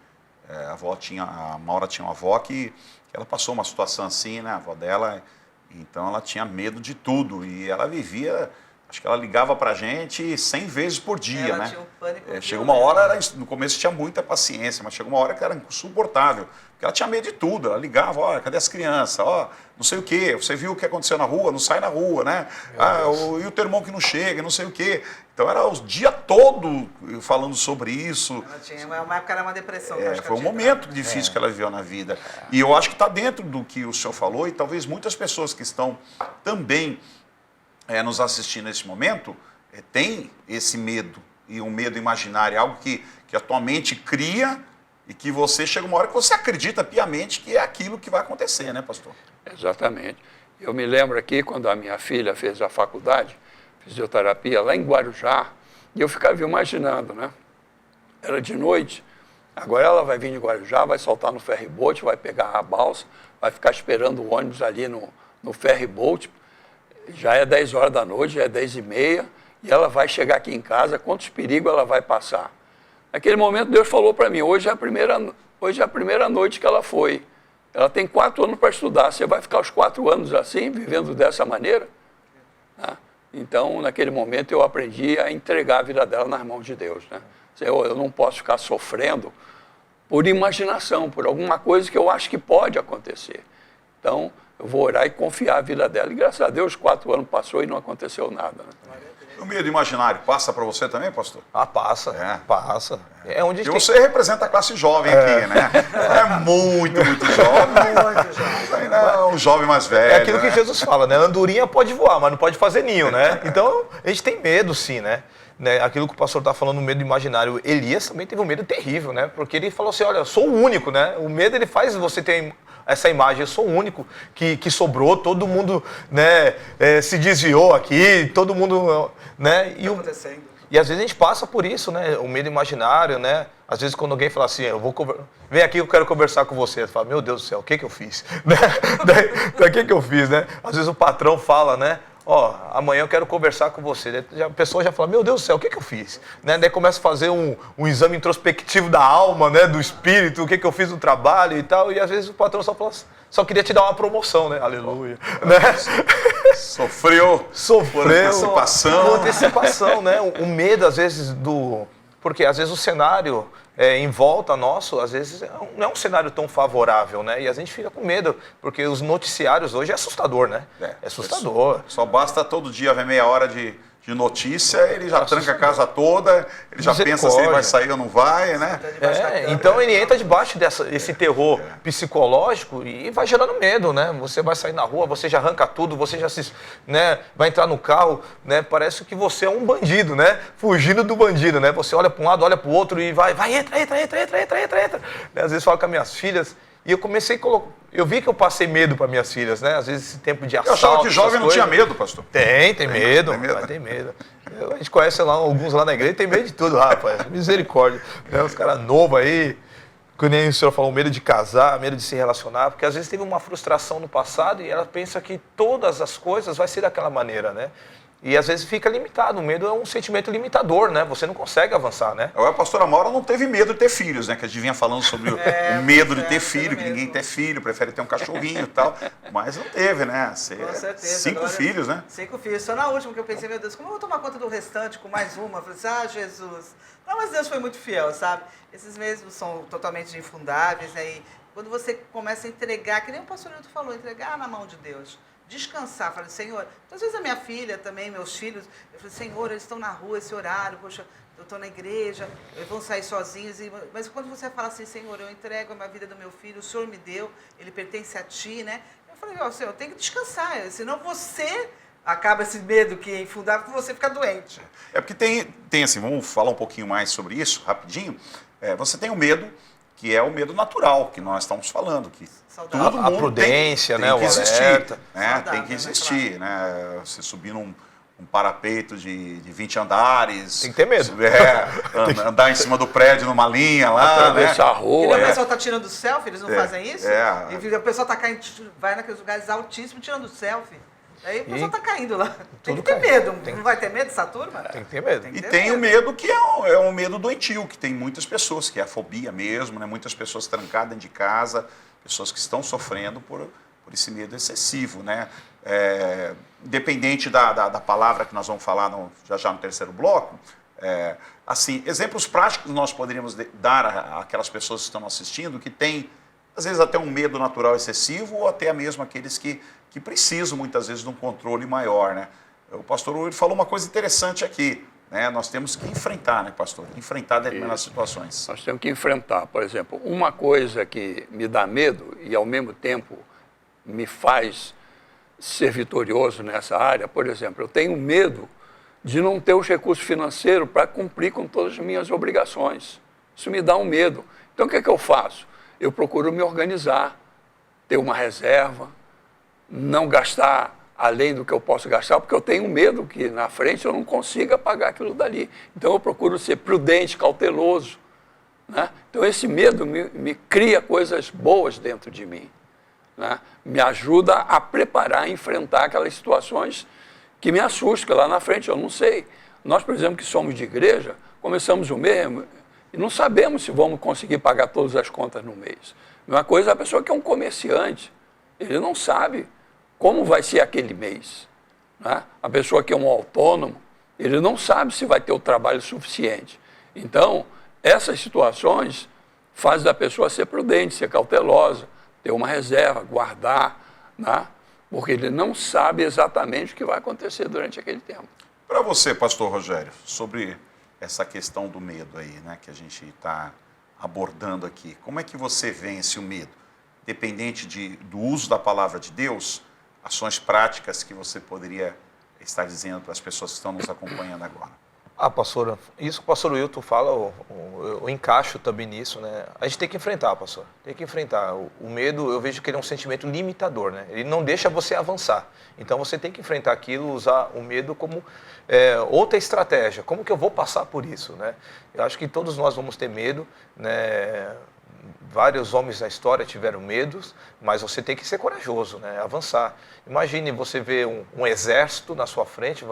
a Maura tinha uma avó que ela passou uma situação assim, né? A avó dela, então ela tinha medo de tudo e ela vivia, acho que ela ligava pra gente 100 vezes por dia, ela né? tinha um pânico Chegou uma hora, no começo tinha muita paciência, mas chegou uma hora que era insuportável, porque ela tinha medo de tudo, ela ligava, olha, cadê as crianças? Ó, não sei o quê, você viu o que aconteceu na rua, não sai na rua, né? E o teu irmão que não chega, não sei o quê. Então era o dia todo falando sobre isso. Ela tinha uma época, era uma depressão. Foi um momento difícil que ela viveu na vida. E eu acho que está dentro do que o senhor falou, e talvez muitas pessoas que estão também nos assistindo nesse momento têm esse medo, e um medo imaginário, algo que a tua mente cria e que você chega uma hora que você acredita piamente que é aquilo que vai acontecer, né, pastor? Exatamente. Eu me lembro aqui, quando a minha filha fez a faculdade, fisioterapia, lá em Guarujá, e eu ficava imaginando, né? Era de noite, agora ela vai vir de Guarujá, vai soltar no ferryboat, vai pegar a balsa, vai ficar esperando o ônibus ali no ferryboat, já é 10 horas da noite, já é 10h30, e ela vai chegar aqui em casa, quantos perigos ela vai passar. Naquele momento, Deus falou para mim, hoje é a primeira noite que ela foi. Ela tem 4 anos para estudar, você vai ficar os 4 anos assim, vivendo dessa maneira? Então, naquele momento, eu aprendi a entregar a vida dela nas mãos de Deus, né? Senhor, eu não posso ficar sofrendo por imaginação, por alguma coisa que eu acho que pode acontecer. Então, eu vou orar e confiar a vida dela. E graças a Deus, 4 anos passou e não aconteceu nada, né? O medo imaginário passa para você também, pastor? Ah, passa, passa. É onde a E gente você representa a classe jovem aqui, né? É muito jovem. Um jovem mais velho. É aquilo que né? Jesus fala, né? Andorinha pode voar, mas não pode fazer ninho, né? Então, a gente tem medo, sim, né? Aquilo que o pastor está falando, o medo imaginário. Elias também teve um medo terrível, né? Porque ele falou assim, olha, eu sou o único, né? O medo, ele faz você ter essa imagem, eu sou o único que sobrou, todo mundo, né, se desviou aqui, todo mundo, né? E às vezes a gente passa por isso, né? O medo imaginário, né? Às vezes quando alguém fala assim, vem aqui, eu quero conversar com você. Você fala, meu Deus do céu, o que eu fiz? Né? O que eu fiz, né? Às vezes o patrão fala, né? Ó, amanhã eu quero conversar com você. A pessoa já fala, meu Deus do céu, o que eu fiz? Né? Daí começa a fazer um exame introspectivo da alma, né? Do espírito, o que eu fiz no trabalho e tal. E às vezes o patrão só fala, só queria te dar uma promoção, né? Aleluia. Né? Sofreu por antecipação. Por antecipação, né? O medo, às vezes, porque às vezes o cenário em volta nosso, às vezes, não é um cenário tão favorável, né? E a gente fica com medo, porque os noticiários hoje é assustador, né? É assustador. Só basta todo dia ver meia hora de notícia, ele já tranca a casa toda, ele já pensa se ele vai sair ou não vai, né? Então ele entra debaixo desse terror psicológico e vai gerando medo, né? Você vai sair na rua, você já arranca tudo, você já né, vai entrar no carro, né? Parece que você é um bandido, né? Fugindo do bandido, né? Você olha para um lado, olha para o outro e vai, entra. Às vezes falo com as minhas filhas e eu comecei a colocar. Eu vi que eu passei medo para minhas filhas, né? Às vezes esse tempo de assalto. Eu achava que jovem não tinha medo, pastor. Tem medo. Tem medo. A gente conhece lá alguns lá na igreja, tem medo de tudo, rapaz. Misericórdia. Os caras novos aí, que nem o senhor falou, medo de casar, medo de se relacionar, porque às vezes teve uma frustração no passado e ela pensa que todas as coisas vai ser daquela maneira, né? E às vezes fica limitado. O medo é um sentimento limitador, né? Você não consegue avançar, né? A pastora Maura não teve medo de ter filhos, né? Que a gente vinha falando sobre o medo de ter filho, que ninguém tem filho, prefere ter um cachorrinho e tal. Mas não teve, né? Com certeza. 5 Agora, filhos, né? 5 filhos. Só na última que eu pensei, meu Deus, como eu vou tomar conta do restante com mais uma? Eu falei assim, Jesus. Não, mas Deus foi muito fiel, sabe? Esses mesmos são totalmente infundáveis, né? E quando você começa a entregar, que nem o pastor Nilton falou, entregar na mão de Deus. Descansar, falei, Senhor, às vezes a minha filha também, meus filhos, eu falei, Senhor, eles estão na rua esse horário, poxa, eu estou na igreja, eles vão sair sozinhos, mas quando você fala assim, Senhor, eu entrego a minha vida do meu filho, o Senhor me deu, ele pertence a Ti, né? Eu falei, ó, Senhor, eu tenho que descansar, senão você acaba esse medo que é infundável, você fica doente. É porque tem assim, vamos falar um pouquinho mais sobre isso, rapidinho. Você tem o medo, que é o medo natural, que nós estamos falando, que Saudável. todo mundo a prudência, tem né, que o existir, alerta. né? Saudável, Tem que né, existir, né? Você subir num parapeito de 20 andares. Tem que ter medo. Andar em cima do prédio numa linha lá, Atravessar né? a rua. E o pessoal está tirando selfie, eles não fazem isso? É. E o pessoal tá caindo, vai naqueles lugares altíssimos tirando selfie. Aí o pessoal está caindo lá. Tem que ter medo. Não vai ter medo dessa turma? Tem que ter medo. E tem o medo que é um medo doentio, que tem muitas pessoas, que é a fobia mesmo, né? Muitas pessoas trancadas dentro de casa, pessoas que estão sofrendo por esse medo excessivo, né? Independente da palavra que nós vamos falar já no terceiro bloco, assim, exemplos práticos nós poderíamos dar àquelas pessoas que estão assistindo, que têm, às vezes, até um medo natural excessivo, ou até mesmo aqueles que precisam, muitas vezes, de um controle maior, né? O pastor Uri falou uma coisa interessante aqui, né? Nós temos que enfrentar, né, pastor? Enfrentar determinadas situações. Nós temos que enfrentar, por exemplo, uma coisa que me dá medo e, ao mesmo tempo, me faz ser vitorioso nessa área, por exemplo, eu tenho medo de não ter os recursos financeiros para cumprir com todas as minhas obrigações. Isso me dá um medo. Então, o que é que eu faço? Eu procuro me organizar, ter uma reserva, não gastar além do que eu posso gastar, porque eu tenho medo que na frente eu não consiga pagar aquilo dali. Então, eu procuro ser prudente, cauteloso, né? Então, esse medo me cria coisas boas dentro de mim, né? Me ajuda a preparar, a enfrentar aquelas situações que me assustam, que lá na frente eu não sei. Nós, por exemplo, que somos de igreja, começamos o mês e não sabemos se vamos conseguir pagar todas as contas no mês. Uma coisa é a pessoa que é um comerciante, ele não sabe como vai ser aquele mês, né? A pessoa que é um autônomo, ele não sabe se vai ter o trabalho suficiente. Então, essas situações fazem da pessoa ser prudente, ser cautelosa, ter uma reserva, guardar, né? Porque ele não sabe exatamente o que vai acontecer durante aquele tempo. Para você, pastor Rogério, sobre essa questão do medo aí, né, que a gente está abordando aqui, como é que você vence o medo? Dependente do uso da palavra de Deus, ações práticas que você poderia estar dizendo para as pessoas que estão nos acompanhando agora. Pastor, isso que o pastor Wilton fala, eu encaixo também nisso, né? A gente tem que enfrentar, pastor, tem que enfrentar. O medo, eu vejo que ele é um sentimento limitador, né? Ele não deixa você avançar. Então você tem que enfrentar aquilo, usar o medo como outra estratégia. Como que eu vou passar por isso, né? Eu acho que todos nós vamos ter medo, né? Vários homens da história tiveram medos, mas você tem que ser corajoso, né? Avançar. Imagine você ver um exército na sua frente,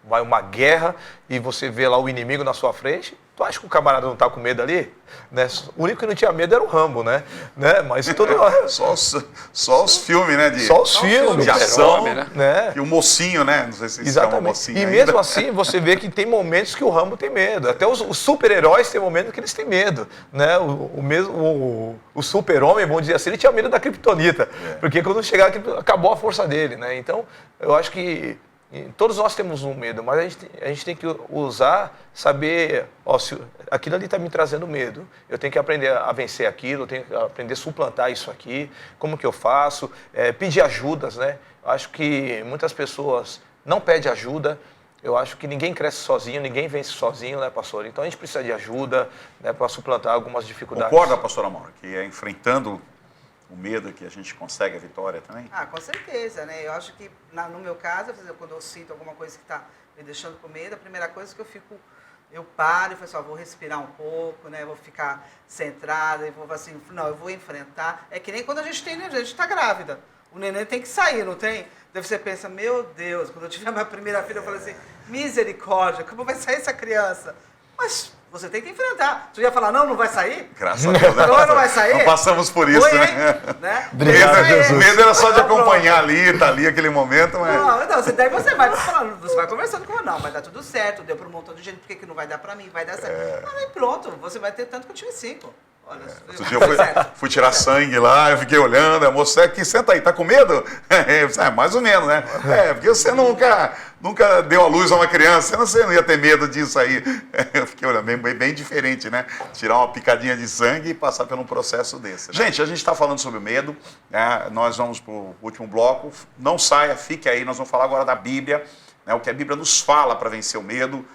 vai uma guerra e você vê lá o inimigo na sua frente. Tu acha que o camarada não está com medo ali? Né? O único que não tinha medo era o Rambo, né? Mas todo... só os filmes, né? Só os filmes de ação, né? E o mocinho, né? Não sei se exatamente. Chama mocinho e ainda. mesmo assim, você vê que tem momentos que o Rambo tem medo. Até os super-heróis têm momentos que eles têm medo. Né? O super-homem, vamos dizer assim, ele tinha medo da kriptonita. Porque quando chegar, acabou a força dele. Né? Então, eu acho que todos nós temos um medo, mas a gente tem que usar, saber, se aquilo ali está me trazendo medo, eu tenho que aprender a vencer aquilo, eu tenho que aprender a suplantar isso aqui, como que eu faço, pedir ajudas, né? Eu acho que muitas pessoas não pedem ajuda, eu acho que ninguém cresce sozinho, ninguém vence sozinho, né, pastor? Então a gente precisa de ajuda, né, para suplantar algumas dificuldades. Concorda, pastora Maura, que é enfrentando o medo que a gente consegue a vitória também? Com certeza, né? Eu acho que, no meu caso, quando eu sinto alguma coisa que está me deixando com medo, a primeira coisa que eu paro e falo assim, vou respirar um pouco, né? Vou ficar centrada, e vou assim, não, eu vou enfrentar. É que nem quando a gente está grávida. O neném tem que sair, não tem? Daí você pensa, meu Deus, quando eu tive a minha primeira filha, eu falei assim, misericórdia, como vai sair essa criança? Mas você tem que enfrentar. Você ia falar, não vai sair? Graças a Deus. Não vai sair? Não passamos por isso, né? Obrigado, Jesus. O medo era só de acompanhar ali, tá ali aquele momento, mas... Daí você vai falando, você vai conversando com não, vai dar tudo certo, deu para um montão de gente, por que não vai dar para mim? Vai dar certo. Aí pronto, você vai ter tanto que eu tive 5. Olha, outro dia eu fui tirar sangue lá, eu fiquei olhando, a moça aqui, senta aí, tá com medo? Mais ou menos, né? Porque você nunca deu a luz a uma criança, você não ia ter medo disso aí. Eu fiquei olhando, bem diferente, né? Tirar uma picadinha de sangue e passar por um processo desse. Né? Gente, a gente está falando sobre o medo, né? Nós vamos para o último bloco, não saia, fique aí, nós vamos falar agora da Bíblia, né? O que a Bíblia nos fala para vencer o medo,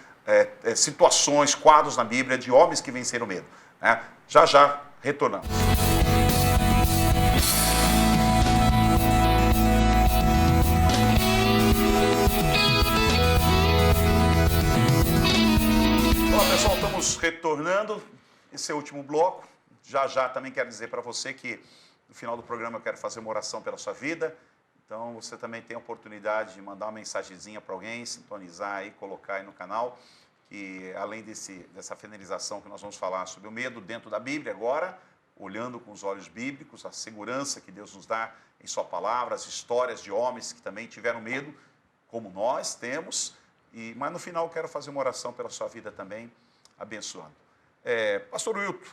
situações, quadros na Bíblia de homens que venceram o medo. Né? Já retornamos. Bom, pessoal, estamos retornando. Esse é o último bloco. Já também quero dizer para você que no final do programa eu quero fazer uma oração pela sua vida. Então você também tem a oportunidade de mandar uma mensagenzinha para alguém, sintonizar aí, colocar aí no canal. E além dessa finalização que nós vamos falar sobre o medo dentro da Bíblia agora, olhando com os olhos bíblicos, a segurança que Deus nos dá em sua palavra, as histórias de homens que também tiveram medo, como nós temos. Mas no final eu quero fazer uma oração pela sua vida também, abençoando. Pastor Wilton,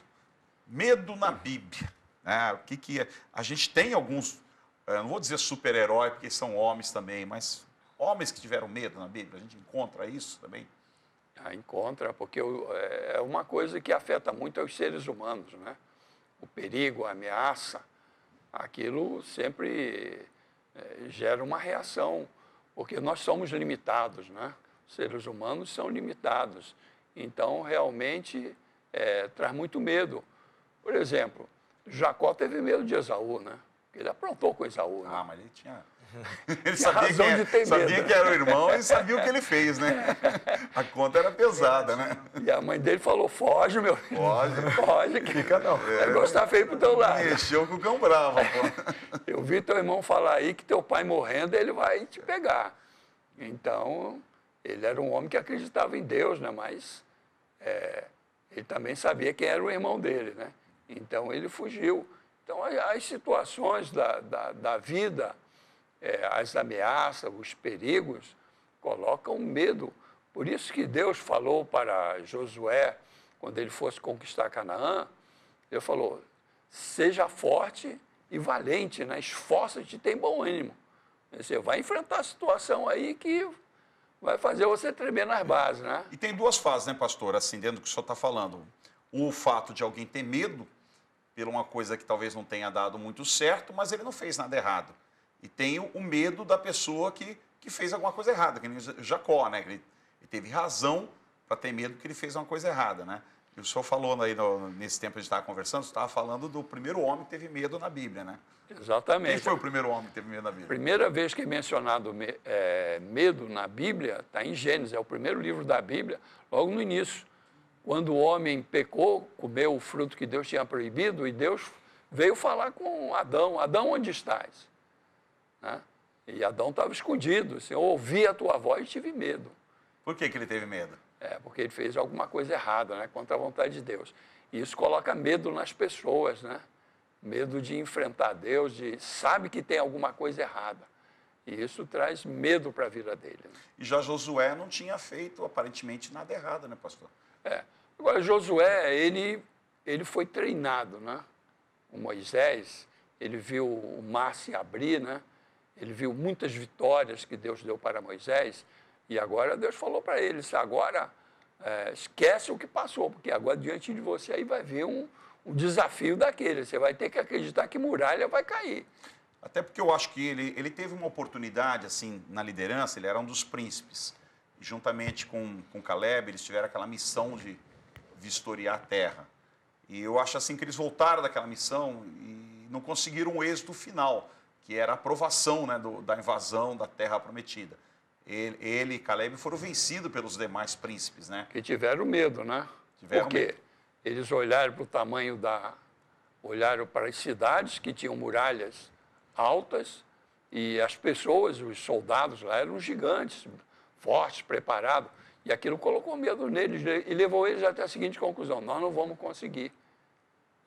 medo na Bíblia. Né? O que é? A gente tem alguns, não vou dizer super-herói, porque são homens também, mas homens que tiveram medo na Bíblia, a gente encontra isso também? Encontra, porque é uma coisa que afeta muito aos seres humanos, né? O perigo, a ameaça, aquilo sempre gera uma reação, porque nós somos limitados, né? Os seres humanos são limitados, então realmente traz muito medo. Por exemplo, Jacó teve medo de Esaú, né? Ele aprontou com Esaú. Né? Mas ele tinha... Ele sabia que era o irmão e sabia o que ele fez, né? A conta era pesada, né? E a mãe dele falou, foge, meu filho. Foge. Fica não. O negócio tá feio pro teu lado. Mexeu com o cão bravo, pô. Eu vi teu irmão falar aí que teu pai morrendo, ele vai te pegar. Então, ele era um homem que acreditava em Deus, né? Mas ele também sabia quem era o irmão dele, né? Então, ele fugiu. Então, as situações da vida... as ameaças, os perigos, colocam medo. Por isso que Deus falou para Josué, quando ele fosse conquistar Canaã, ele falou, seja forte e valente, né? Esforça-te e tem bom ânimo. Você vai enfrentar a situação aí que vai fazer você tremer nas bases, né? E tem duas fases, né, pastor, assim, dentro do que o senhor está falando. O fato de alguém ter medo por uma coisa que talvez não tenha dado muito certo, mas ele não fez nada errado. E tem o medo da pessoa que fez alguma coisa errada, que nem Jacó, né? Ele teve razão para ter medo porque ele fez uma coisa errada, né? E o senhor falou aí, nesse tempo que a gente estava conversando, você estava falando do primeiro homem que teve medo na Bíblia, né? Exatamente. Quem foi o primeiro homem que teve medo na Bíblia? Primeira vez que é mencionado medo na Bíblia está em Gênesis, é o primeiro livro da Bíblia, logo no início. Quando o homem pecou, comeu o fruto que Deus tinha proibido, e Deus veio falar com Adão, Adão, onde estás? Né? E Adão estava escondido, assim, eu ouvi a tua voz e tive medo. Por que ele teve medo? Porque ele fez alguma coisa errada, né, contra a vontade de Deus. E isso coloca medo nas pessoas, né? Medo de enfrentar Deus, sabe que tem alguma coisa errada. E isso traz medo para a vida dele. Né? E já Josué não tinha feito, aparentemente, nada errado, né, pastor? Agora, Josué, ele foi treinado, né? O Moisés, ele viu o mar se abrir, né? Ele viu muitas vitórias que Deus deu para Moisés, e agora Deus falou para ele, agora esquece o que passou, porque agora diante de você aí vai vir um desafio daquele, você vai ter que acreditar que muralha vai cair. Até porque eu acho que ele teve uma oportunidade, assim, na liderança, ele era um dos príncipes. E juntamente com Caleb, eles tiveram aquela missão de vistoriar a terra. E eu acho assim que eles voltaram daquela missão e não conseguiram o êxito final, que era a aprovação, né, da invasão da terra prometida. Ele e Caleb foram vencidos pelos demais príncipes, né? Que tiveram medo, né? Porque eles olharam para o tamanho olharam para as cidades que tinham muralhas altas e as pessoas, os soldados lá eram gigantes, fortes, preparados. E aquilo colocou medo neles e levou eles até a seguinte conclusão, nós não vamos conseguir.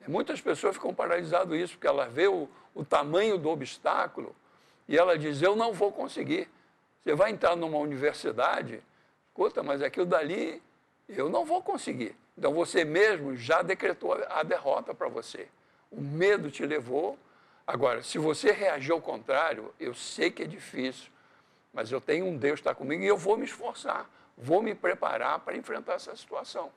Muitas pessoas ficam paralisadas isso, porque elas vê o tamanho do obstáculo e ela diz, eu não vou conseguir. Você vai entrar numa universidade, escuta, mas aquilo dali eu não vou conseguir. Então você mesmo já decretou a derrota para você. O medo te levou. Agora, se você reagir ao contrário, eu sei que é difícil, mas eu tenho um Deus que está comigo e eu vou me esforçar, vou me preparar para enfrentar essa situação.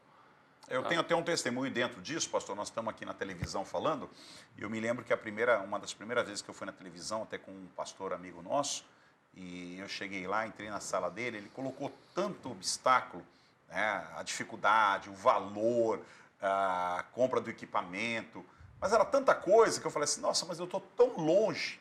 Eu tenho até um testemunho dentro disso, pastor, nós estamos aqui na televisão falando, e eu me lembro que uma das primeiras vezes que eu fui na televisão, até com um pastor amigo nosso, e eu cheguei lá, entrei na sala dele, ele colocou tanto obstáculo, né, a dificuldade, o valor, a compra do equipamento, mas era tanta coisa que eu falei assim, nossa, mas eu estou tão longe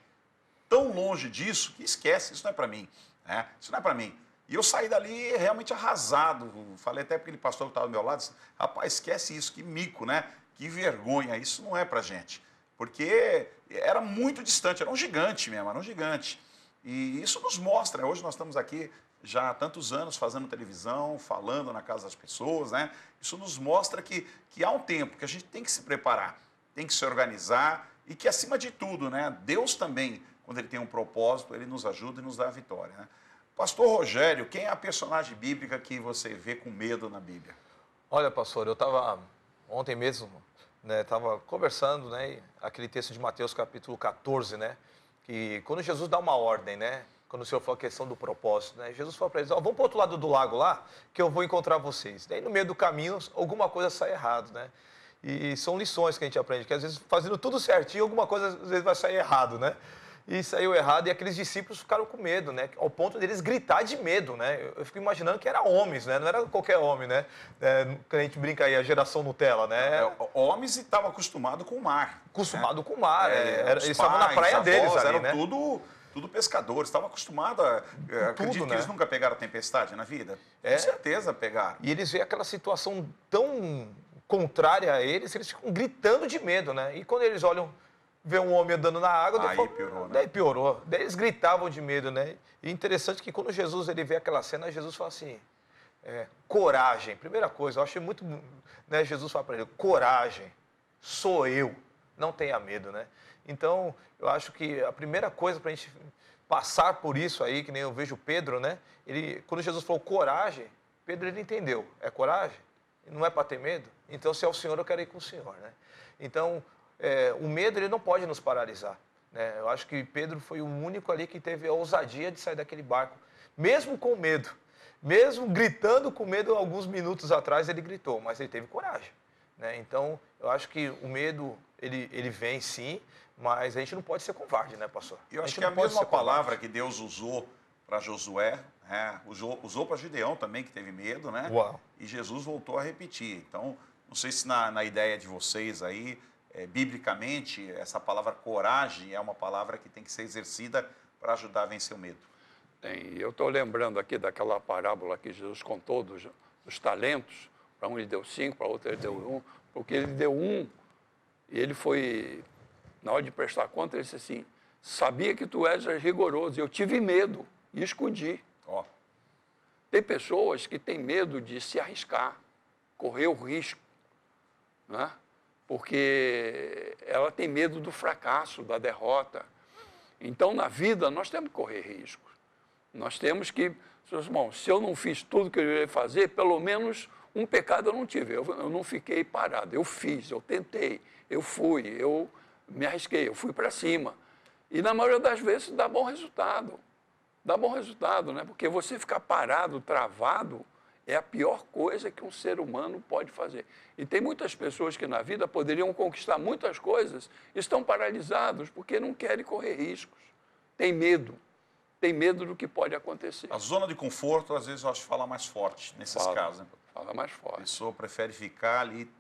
disso, que esquece, isso não é para mim, né? Isso não é para mim. E eu saí dali realmente arrasado, falei até para aquele pastor que estava do meu lado, disse, rapaz, esquece isso, que mico, né? Que vergonha, isso não é para gente. Porque era muito distante, era um gigante mesmo, era um gigante. E isso nos mostra, hoje nós estamos aqui já há tantos anos fazendo televisão, falando na casa das pessoas, né? Isso nos mostra que há um tempo que a gente tem que se preparar, tem que se organizar e que, acima de tudo, né, Deus também, quando Ele tem um propósito, Ele nos ajuda e nos dá a vitória. Né? Pastor Rogério, quem é a personagem bíblica que você vê com medo na Bíblia? Olha, pastor, eu estava ontem mesmo, né, estava conversando, né, aquele texto de Mateus capítulo 14, né, que quando Jesus dá uma ordem, né, quando o Senhor falou a questão do propósito, né, Jesus falou para eles, vamos para o outro lado do lago lá, que eu vou encontrar vocês. Daí no meio do caminho, alguma coisa sai errado, né? E são lições que a gente aprende, que às vezes fazendo tudo certinho, alguma coisa às vezes vai sair errado, né? E saiu errado, e aqueles discípulos ficaram com medo, né? Ao ponto deles gritar de medo, né? Eu fico imaginando que era homens, né? Não era qualquer homem, né? Quando a gente brinca aí, a geração Nutella, né? Homens estavam acostumados com o mar. Acostumado com o mar, eles estavam pais, na praia avós, deles ali, eram né? tudo pescadores, estavam acostumados acredito que eles nunca pegaram tempestade na vida. Com certeza pegaram. E eles veem aquela situação tão contrária a eles ficam gritando de medo, né? E quando eles olham, vê um homem andando na água, piorou, né? Daí piorou. Daí eles gritavam de medo, né? E interessante que quando Jesus ele vê aquela cena, Jesus fala assim, coragem. Primeira coisa, eu achei muito, né? Jesus fala para ele, coragem, sou eu, não tenha medo, né? Então, eu acho que a primeira coisa para a gente passar por isso aí, que nem eu vejo Pedro, né? Quando Jesus falou coragem, Pedro ele entendeu. É coragem? Não é para ter medo? Então, se é o Senhor, eu quero ir com o Senhor, né? Então, o medo ele não pode nos paralisar, né? Eu acho que Pedro foi o único ali que teve a ousadia de sair daquele barco, mesmo com medo. Mesmo gritando com medo, alguns minutos atrás ele gritou, mas ele teve coragem, né? Então, eu acho que o medo, ele vem sim, mas a gente não pode ser covarde, né, pastor? Eu acho que é a mesma palavra que Deus usou para Josué, usou para Gideão também, que teve medo, né? Uau. E Jesus voltou a repetir. Então, não sei se na ideia de vocês aí, biblicamente, essa palavra coragem é uma palavra que tem que ser exercida para ajudar a vencer o medo. Tem. Eu estou lembrando aqui daquela parábola que Jesus contou dos talentos. Para um ele deu 5, para outro ele deu 1, porque ele deu 1 e ele foi, na hora de prestar conta, ele disse assim, sabia que tu és rigoroso, eu tive medo e escondi. Ó. Tem pessoas que têm medo de se arriscar, correr o risco, né? Porque ela tem medo do fracasso, da derrota. Então, na vida, nós temos que correr riscos. Nós temos que, seus irmãos, se eu não fiz tudo que eu ia fazer, pelo menos um pecado eu não tive. Eu não fiquei parado, eu fiz, eu tentei, eu fui, eu me arrisquei, eu fui para cima. E na maioria das vezes dá bom resultado. Dá bom resultado, né? Porque você ficar parado, travado, é a pior coisa que um ser humano pode fazer. E tem muitas pessoas que na vida poderiam conquistar muitas coisas, estão paralisados porque não querem correr riscos. Tem medo do que pode acontecer. A zona de conforto, às vezes, eu acho que fala mais forte nesses casos. Né? Fala mais A forte. pessoa prefere ficar ali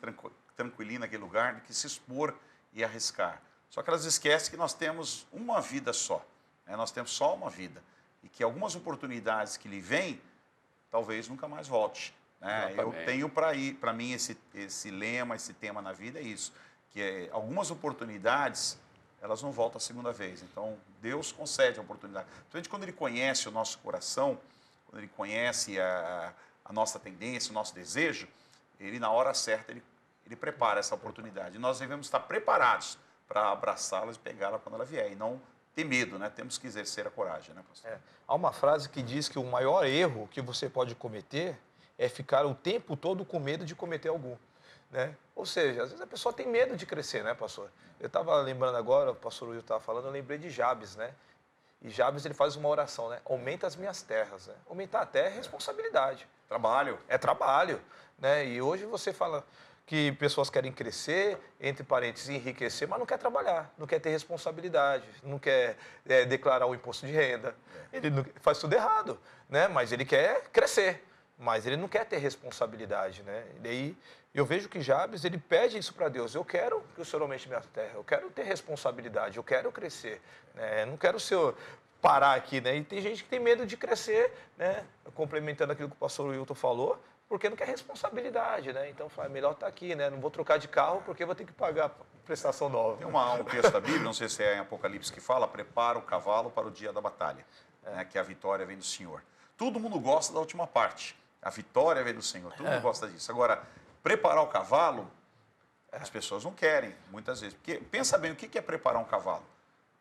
tranquilinho naquele lugar do que se expor e arriscar. Só que elas esquecem que nós temos uma vida só. Né? Nós temos só uma vida. E que algumas oportunidades que lhe vêm, talvez nunca mais volte. Né? Eu tenho para mim esse lema, esse tema na vida é isso. Que algumas oportunidades, elas não voltam a segunda vez. Então, Deus concede a oportunidade. Principalmente quando Ele conhece o nosso coração, quando Ele conhece a nossa tendência, o nosso desejo, Ele, na hora certa, Ele prepara essa oportunidade. E nós devemos estar preparados para abraçá-la e pegá-la quando ela vier. E não ter medo, né? Temos que exercer a coragem, né, pastor? Há uma frase que diz que o maior erro que você pode cometer é ficar o tempo todo com medo de cometer algum. Né? Ou seja, às vezes a pessoa tem medo de crescer, né, pastor? Eu estava lembrando agora, o pastor Will estava falando, eu lembrei de Jabes, né? E Jabes, ele faz uma oração, né? Aumenta as minhas terras, né? Aumentar a terra é responsabilidade. Trabalho. É trabalho, né? E hoje você fala que pessoas querem crescer, entre parênteses, enriquecer, mas não quer trabalhar, não quer ter responsabilidade, não quer declarar o imposto de renda. Ele faz tudo errado, né? Mas ele quer crescer. Mas ele não quer ter responsabilidade, né? E daí eu vejo que Jabes, ele pede isso para Deus. Eu quero que o Senhor aumente minha terra, eu quero ter responsabilidade, eu quero crescer. Né? Não quero o Senhor parar aqui, né? E tem gente que tem medo de crescer, né? Complementando aquilo que o pastor Wilton falou, porque não quer responsabilidade, né? Então, fala, melhor estar aqui, né? Não vou trocar de carro porque vou ter que pagar prestação nova. Tem um texto da Bíblia, não sei se é em Apocalipse, que fala, prepara o cavalo para o dia da batalha, né? Que a vitória vem do Senhor. Todo mundo gosta da última parte. A vitória vem do Senhor, todo mundo gosta disso. Agora, preparar o cavalo, as pessoas não querem, muitas vezes. Porque, pensa bem, o que é preparar um cavalo?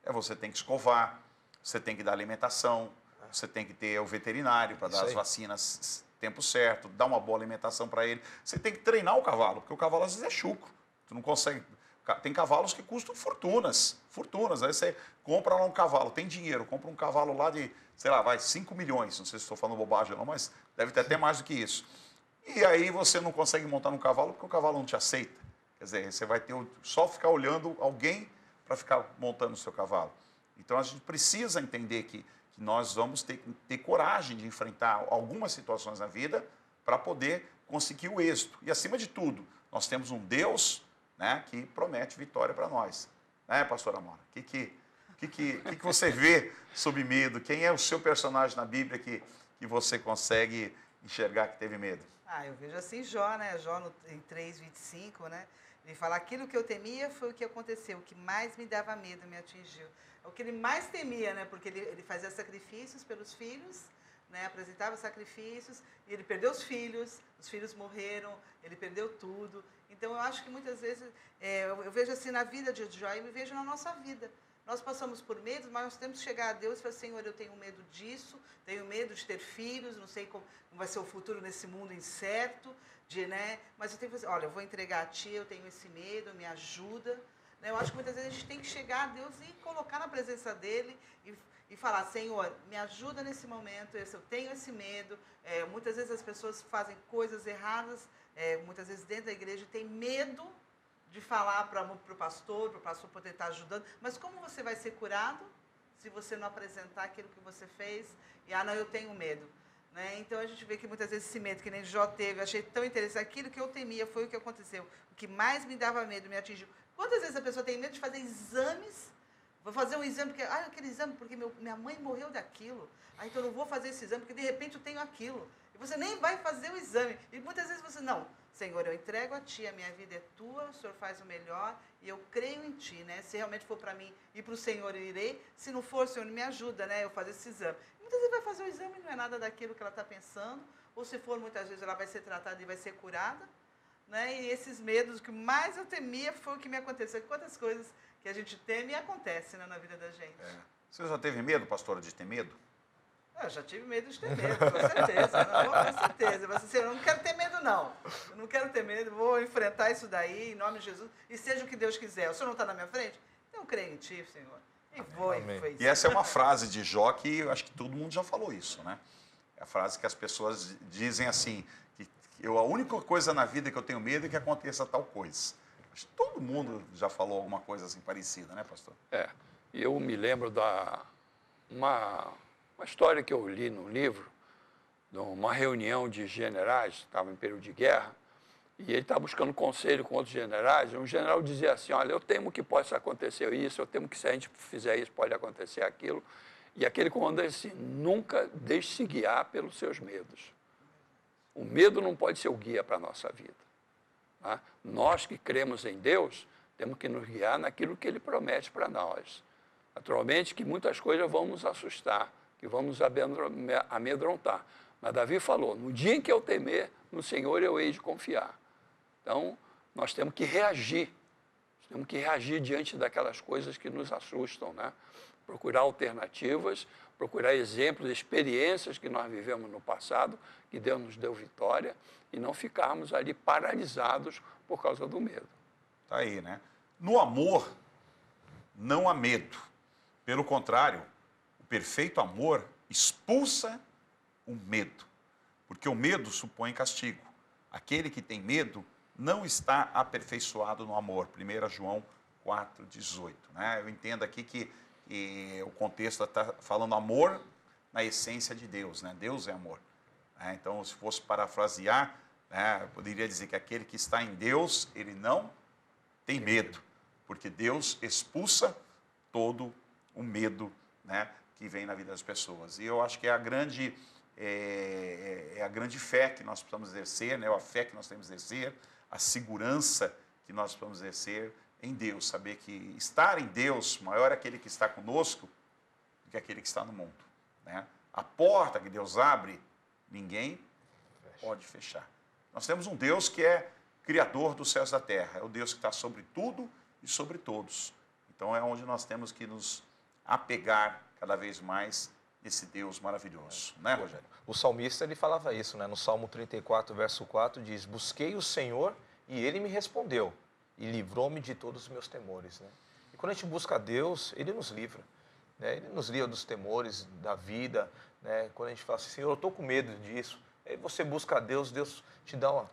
Você tem que escovar, você tem que dar alimentação, você tem que ter o veterinário para dar as vacinas no tempo certo, dar uma boa alimentação para ele. Você tem que treinar o cavalo, porque o cavalo às vezes é chucro. Tu não consegue... Tem cavalos que custam fortunas. Aí você compra lá um cavalo, tem dinheiro, compra um cavalo lá de, sei lá, 5 milhões. Não sei se estou falando bobagem ou não, mas deve ter até mais do que isso. E aí você não consegue montar no cavalo porque o cavalo não te aceita. Quer dizer, você vai ter só ficar olhando alguém para ficar montando o seu cavalo. Então a gente precisa entender que nós vamos ter coragem de enfrentar algumas situações na vida para poder conseguir o êxito. E acima de tudo, nós temos um Deus, né, que promete vitória para nós. Né, pastora Amora? O que você vê sobre medo? Quem é o seu personagem na Bíblia que você consegue enxergar que teve medo? Eu vejo assim Jó, né? Jó em 3:25, né? Ele fala, aquilo que eu temia foi o que aconteceu, o que mais me dava medo me atingiu. É o que ele mais temia, né? Porque ele fazia sacrifícios pelos filhos, né? Apresentava sacrifícios, e ele perdeu os filhos morreram, ele perdeu tudo. Então, eu acho que muitas vezes, eu vejo assim na vida de Jó e me vejo na nossa vida. Nós passamos por medos, mas nós temos que chegar a Deus e falar, Senhor, eu tenho medo disso, tenho medo de ter filhos, não sei como vai ser o futuro nesse mundo incerto, né? Mas eu tenho que fazer, olha, eu vou entregar a Ti, eu tenho esse medo, me ajuda. Né? Eu acho que muitas vezes a gente tem que chegar a Deus e colocar na presença dEle e falar, Senhor, me ajuda nesse momento, eu tenho esse medo. Muitas vezes as pessoas fazem coisas erradas, muitas vezes dentro da igreja, tem medo de falar para o pastor poder estar ajudando. Mas como você vai ser curado se você não apresentar aquilo que você fez? E, não, eu tenho medo. Né? Então, a gente vê que muitas vezes esse medo, que nem Jó teve, eu achei tão interessante. Aquilo que eu temia foi o que aconteceu. O que mais me dava medo, me atingiu. Quantas vezes a pessoa tem medo de fazer exames? Vou fazer um exame, porque, aquele exame, porque minha mãe morreu daquilo. Então, eu não vou fazer esse exame, porque de repente eu tenho aquilo. E você nem vai fazer o exame. E muitas vezes você, não, Senhor, eu entrego a Ti, a minha vida é Tua, o Senhor faz o melhor, e eu creio em Ti, né? Se realmente for para mim e para o Senhor, eu irei. Se não for, Senhor, me ajuda, né? Eu fazer esse exame. E muitas vezes vai fazer o exame e não é nada daquilo que ela está pensando. Ou se for, muitas vezes ela vai ser tratada e vai ser curada. Né? E esses medos, o que mais eu temia foi o que me aconteceu. Quantas coisas que a gente teme e acontecem, né, na vida da gente. Você já teve medo, pastora, de ter medo? Eu já tive medo de ter medo, com certeza. Com certeza. Mas, assim, eu não quero ter medo, não. Eu não quero ter medo, vou enfrentar isso daí, em nome de Jesus, e seja o que Deus quiser. O Senhor não está na minha frente? Então eu creio em Ti, Senhor. E vou, e foi isso. E essa é uma frase de Jó que eu acho que todo mundo já falou isso, né? É a frase que as pessoas dizem assim, que a única coisa na vida que eu tenho medo é que aconteça tal coisa. Acho que todo mundo já falou alguma coisa assim parecida, né, pastor? Eu me lembro uma história que eu li no livro, de uma reunião de generais, estava em período de guerra, e ele estava buscando conselho com outros generais, e um general dizia assim, olha, eu temo que possa acontecer isso, eu temo que se a gente fizer isso pode acontecer aquilo, e aquele comandante disse assim, nunca deixe-se guiar pelos seus medos. O medo não pode ser o guia para a nossa vida. Tá? Nós que cremos em Deus, temos que nos guiar naquilo que Ele promete para nós. Naturalmente que muitas coisas vão nos assustar, que vão nos amedrontar. Mas Davi falou, no dia em que eu temer, no Senhor eu hei de confiar. Então, nós temos que reagir. Temos que reagir diante daquelas coisas que nos assustam, né? Procurar alternativas, procurar exemplos, experiências que nós vivemos no passado, que Deus nos deu vitória, e não ficarmos ali paralisados por causa do medo. Tá aí, né? No amor, não há medo. Pelo contrário, o perfeito amor expulsa o medo, porque o medo supõe castigo. Aquele que tem medo não está aperfeiçoado no amor. 1 João 4,18. Né? Eu entendo aqui que o contexto está falando amor na essência de Deus. Né? Deus é amor. Então, se fosse parafrasear, eu poderia dizer que aquele que está em Deus, ele não tem medo, porque Deus expulsa todo o medo, né, que vem na vida das pessoas. E eu acho que é a grande fé que nós precisamos exercer, né, a fé que nós temos que exercer, a segurança que nós precisamos exercer em Deus, saber que estar em Deus, maior é aquele que está conosco do que aquele que está no mundo. Né? A porta que Deus abre, ninguém pode fechar. Nós temos um Deus que é Criador dos céus e da terra, é o Deus que está sobre tudo e sobre todos. Então é onde nós temos que nos apegar cada vez mais nesse Deus maravilhoso. Né, Rogério? O salmista, ele falava isso, né? No Salmo 34, verso 4, diz, busquei o Senhor e Ele me respondeu e livrou-me de todos os meus temores. Né? E quando a gente busca a Deus, Ele nos livra. Né? Ele nos livra dos temores da vida. Né? Quando a gente fala assim, Senhor, eu estou com medo disso. Aí você busca a Deus, Deus te dá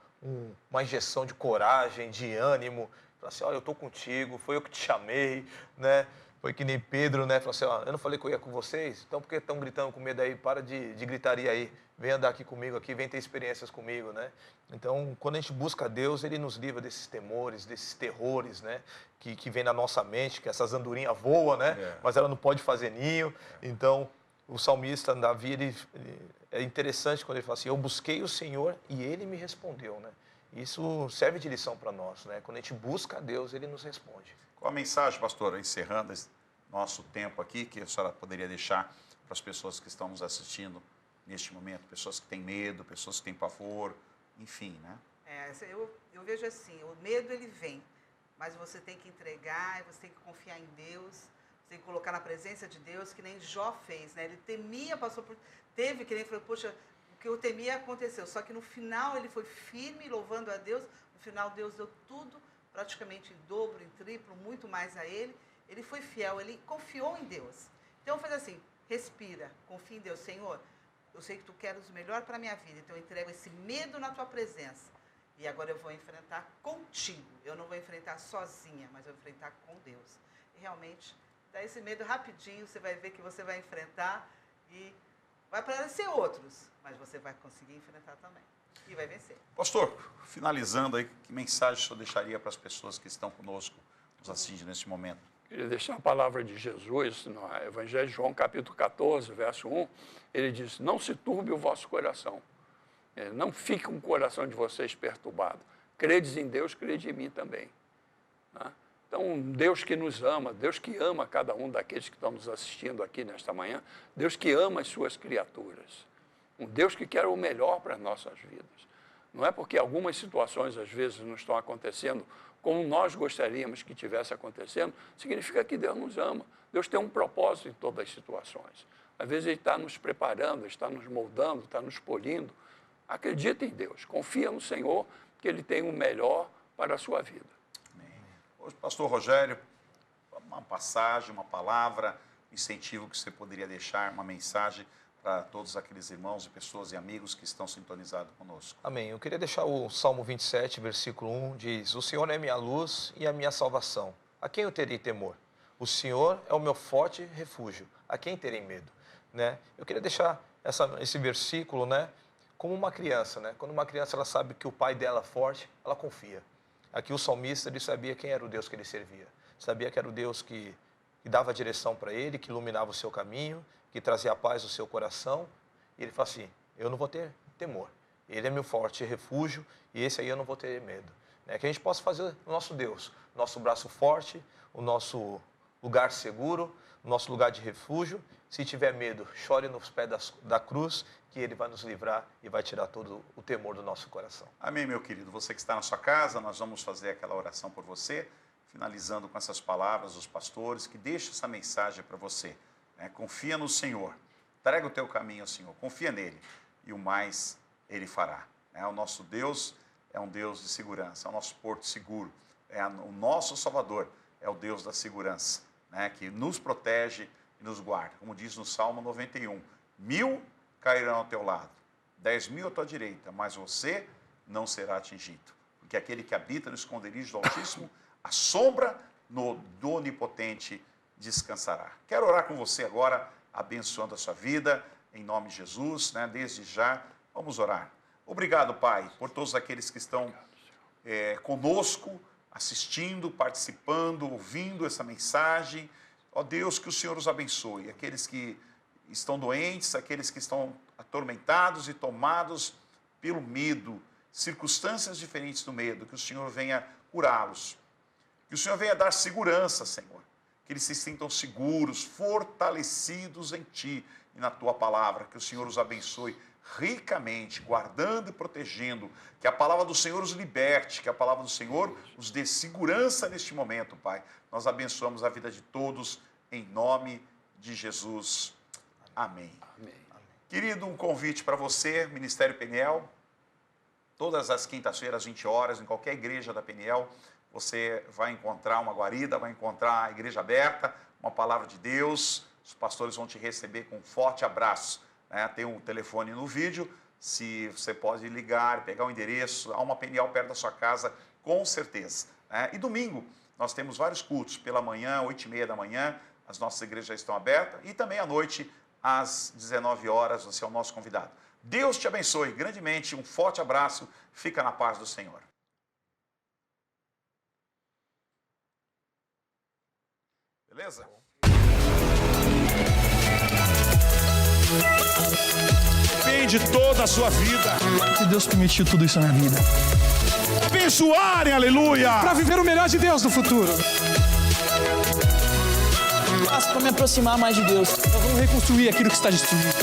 uma injeção de coragem, de ânimo. Fala assim, olha, eu estou contigo, foi eu que te chamei, né? Foi que nem Pedro, né? Falou assim, ó, eu não falei que eu ia com vocês? Então por que estão gritando com medo aí? Para de gritaria aí. Vem andar aqui comigo, aqui, vem ter experiências comigo, né? Então, quando a gente busca a Deus, Ele nos livra desses temores, desses terrores, né? Que vem na nossa mente, que essas andorinhas voam, né? Mas ela não pode fazer ninho. Então, o salmista Davi, ele é interessante quando ele fala assim, eu busquei o Senhor e Ele me respondeu, né? Isso serve de lição para nós, né? Quando a gente busca a Deus, Ele nos responde. Qual a mensagem, pastora, encerrando esse nosso tempo aqui, que a senhora poderia deixar para as pessoas que estão nos assistindo neste momento, pessoas que têm medo, pessoas que têm pavor, enfim, né? Eu vejo assim, o medo ele vem, mas você tem que entregar, você tem que confiar em Deus, Você tem que colocar na presença de Deus, que nem Jó fez, né? Ele temia, passou por... Teve, que nem falou, poxa, o que eu temia aconteceu. Só que no final ele foi firme, louvando a Deus. No final Deus deu tudo, praticamente em dobro, em triplo, muito mais a ele. Ele foi fiel, ele confiou em Deus. Então faz assim, respira, confia em Deus. Senhor, eu sei que tu queres o melhor para a minha vida, então eu entrego esse medo na tua presença. E agora eu vou enfrentar contigo. Eu não vou enfrentar sozinha, mas eu vou enfrentar com Deus. E realmente, dá esse medo rapidinho, você vai ver que você vai enfrentar e vai aparecer outros, mas você vai conseguir enfrentar também. E vai vencer. Pastor, finalizando aí, que mensagem o senhor deixaria para as pessoas que estão conosco, nos assistindo neste momento? Queria deixar a palavra de Jesus no Evangelho de João, capítulo 14, verso 1. Ele diz, não se turbe o vosso coração. Não fique com o coração de vocês perturbado. Credes em Deus, crede em mim também. Tá? Então, Deus que nos ama, Deus que ama cada um daqueles que estão nos assistindo aqui nesta manhã, Deus que ama as suas criaturas, um Deus que quer o melhor para as nossas vidas. Não é porque algumas situações às vezes não estão acontecendo como nós gostaríamos que estivesse acontecendo, significa que Deus nos ama. Deus tem um propósito em todas as situações. Às vezes Ele está nos preparando, está nos moldando, está nos polindo. Acredita em Deus, confia no Senhor, que Ele tem o melhor para a sua vida. Amém. Hoje, pastor Rogério, uma passagem, uma palavra, incentivo que você poderia deixar, uma mensagem para todos aqueles irmãos e pessoas e amigos que estão sintonizados conosco. Amém. Eu queria deixar o Salmo 27, versículo 1, diz, o Senhor é minha luz e a minha salvação. A quem eu terei temor? O Senhor é o meu forte refúgio. A quem terei medo? Né? Eu queria deixar esse versículo, né, como uma criança, né? Quando uma criança ela sabe que o pai dela é forte, ela confia. Aqui o salmista ele sabia quem era o Deus que ele servia. Sabia que era o Deus que dava direção para ele, que iluminava o seu caminho, que trazia paz ao seu coração. E ele fala assim, eu não vou ter temor. Ele é meu forte refúgio e esse aí eu não vou ter medo. Que a gente possa fazer o nosso Deus, nosso braço forte, o nosso lugar seguro, o nosso lugar de refúgio. Se tiver medo, chore nos pés da cruz, que Ele vai nos livrar e vai tirar todo o temor do nosso coração. Amém, meu querido. Você que está na sua casa, nós vamos fazer aquela oração por você, finalizando com essas palavras dos pastores, que deixa essa mensagem para você. Confia no Senhor, entrega o teu caminho ao Senhor, confia nele e o mais Ele fará. O nosso Deus é um Deus de segurança, é o nosso porto seguro, é o nosso Salvador, é o Deus da segurança, que nos protege e nos guarda. Como diz no Salmo 91, 1000 cairão ao teu lado, 10.000 à tua direita, mas você não será atingido. Porque aquele que habita no esconderijo do Altíssimo, a sombra do Onipotente descansará. Quero orar com você agora, abençoando a sua vida, em nome de Jesus, desde já, vamos orar. Obrigado, Pai, por todos aqueles que estão conosco, assistindo, participando, ouvindo essa mensagem. Ó Deus, que o Senhor os abençoe. Aqueles que estão doentes, aqueles que estão atormentados e tomados pelo medo, circunstâncias diferentes do medo, que o Senhor venha curá-los. Que o Senhor venha dar segurança, Senhor. Que eles se sintam seguros, fortalecidos em Ti e na Tua palavra. Que o Senhor os abençoe ricamente, guardando e protegendo. Que a palavra do Senhor os liberte, que a palavra do Senhor os dê segurança neste momento, Pai. Nós abençoamos a vida de todos, em nome de Jesus. Amém. Amém. Querido, um convite para você, Ministério Peniel. Todas as quintas-feiras, 20 horas, em qualquer igreja da Peniel, você vai encontrar uma guarida, vai encontrar a igreja aberta, uma palavra de Deus. Os pastores vão te receber com um forte abraço. Tem um telefone no vídeo, se você pode ligar, pegar o endereço, há uma Peniel perto da sua casa, com certeza. E domingo, nós temos vários cultos, pela manhã, 8h30 da manhã, as nossas igrejas já estão abertas, e também à noite, às 19 horas, você é o nosso convidado. Deus te abençoe grandemente, um forte abraço, fica na paz do Senhor. Beleza? Depende toda a sua vida. Que Deus permitiu tudo isso na minha vida. Abençoarem, aleluia! Para viver o melhor de Deus no futuro. Faço para me aproximar mais de Deus. Nós vamos reconstruir aquilo que está destruído.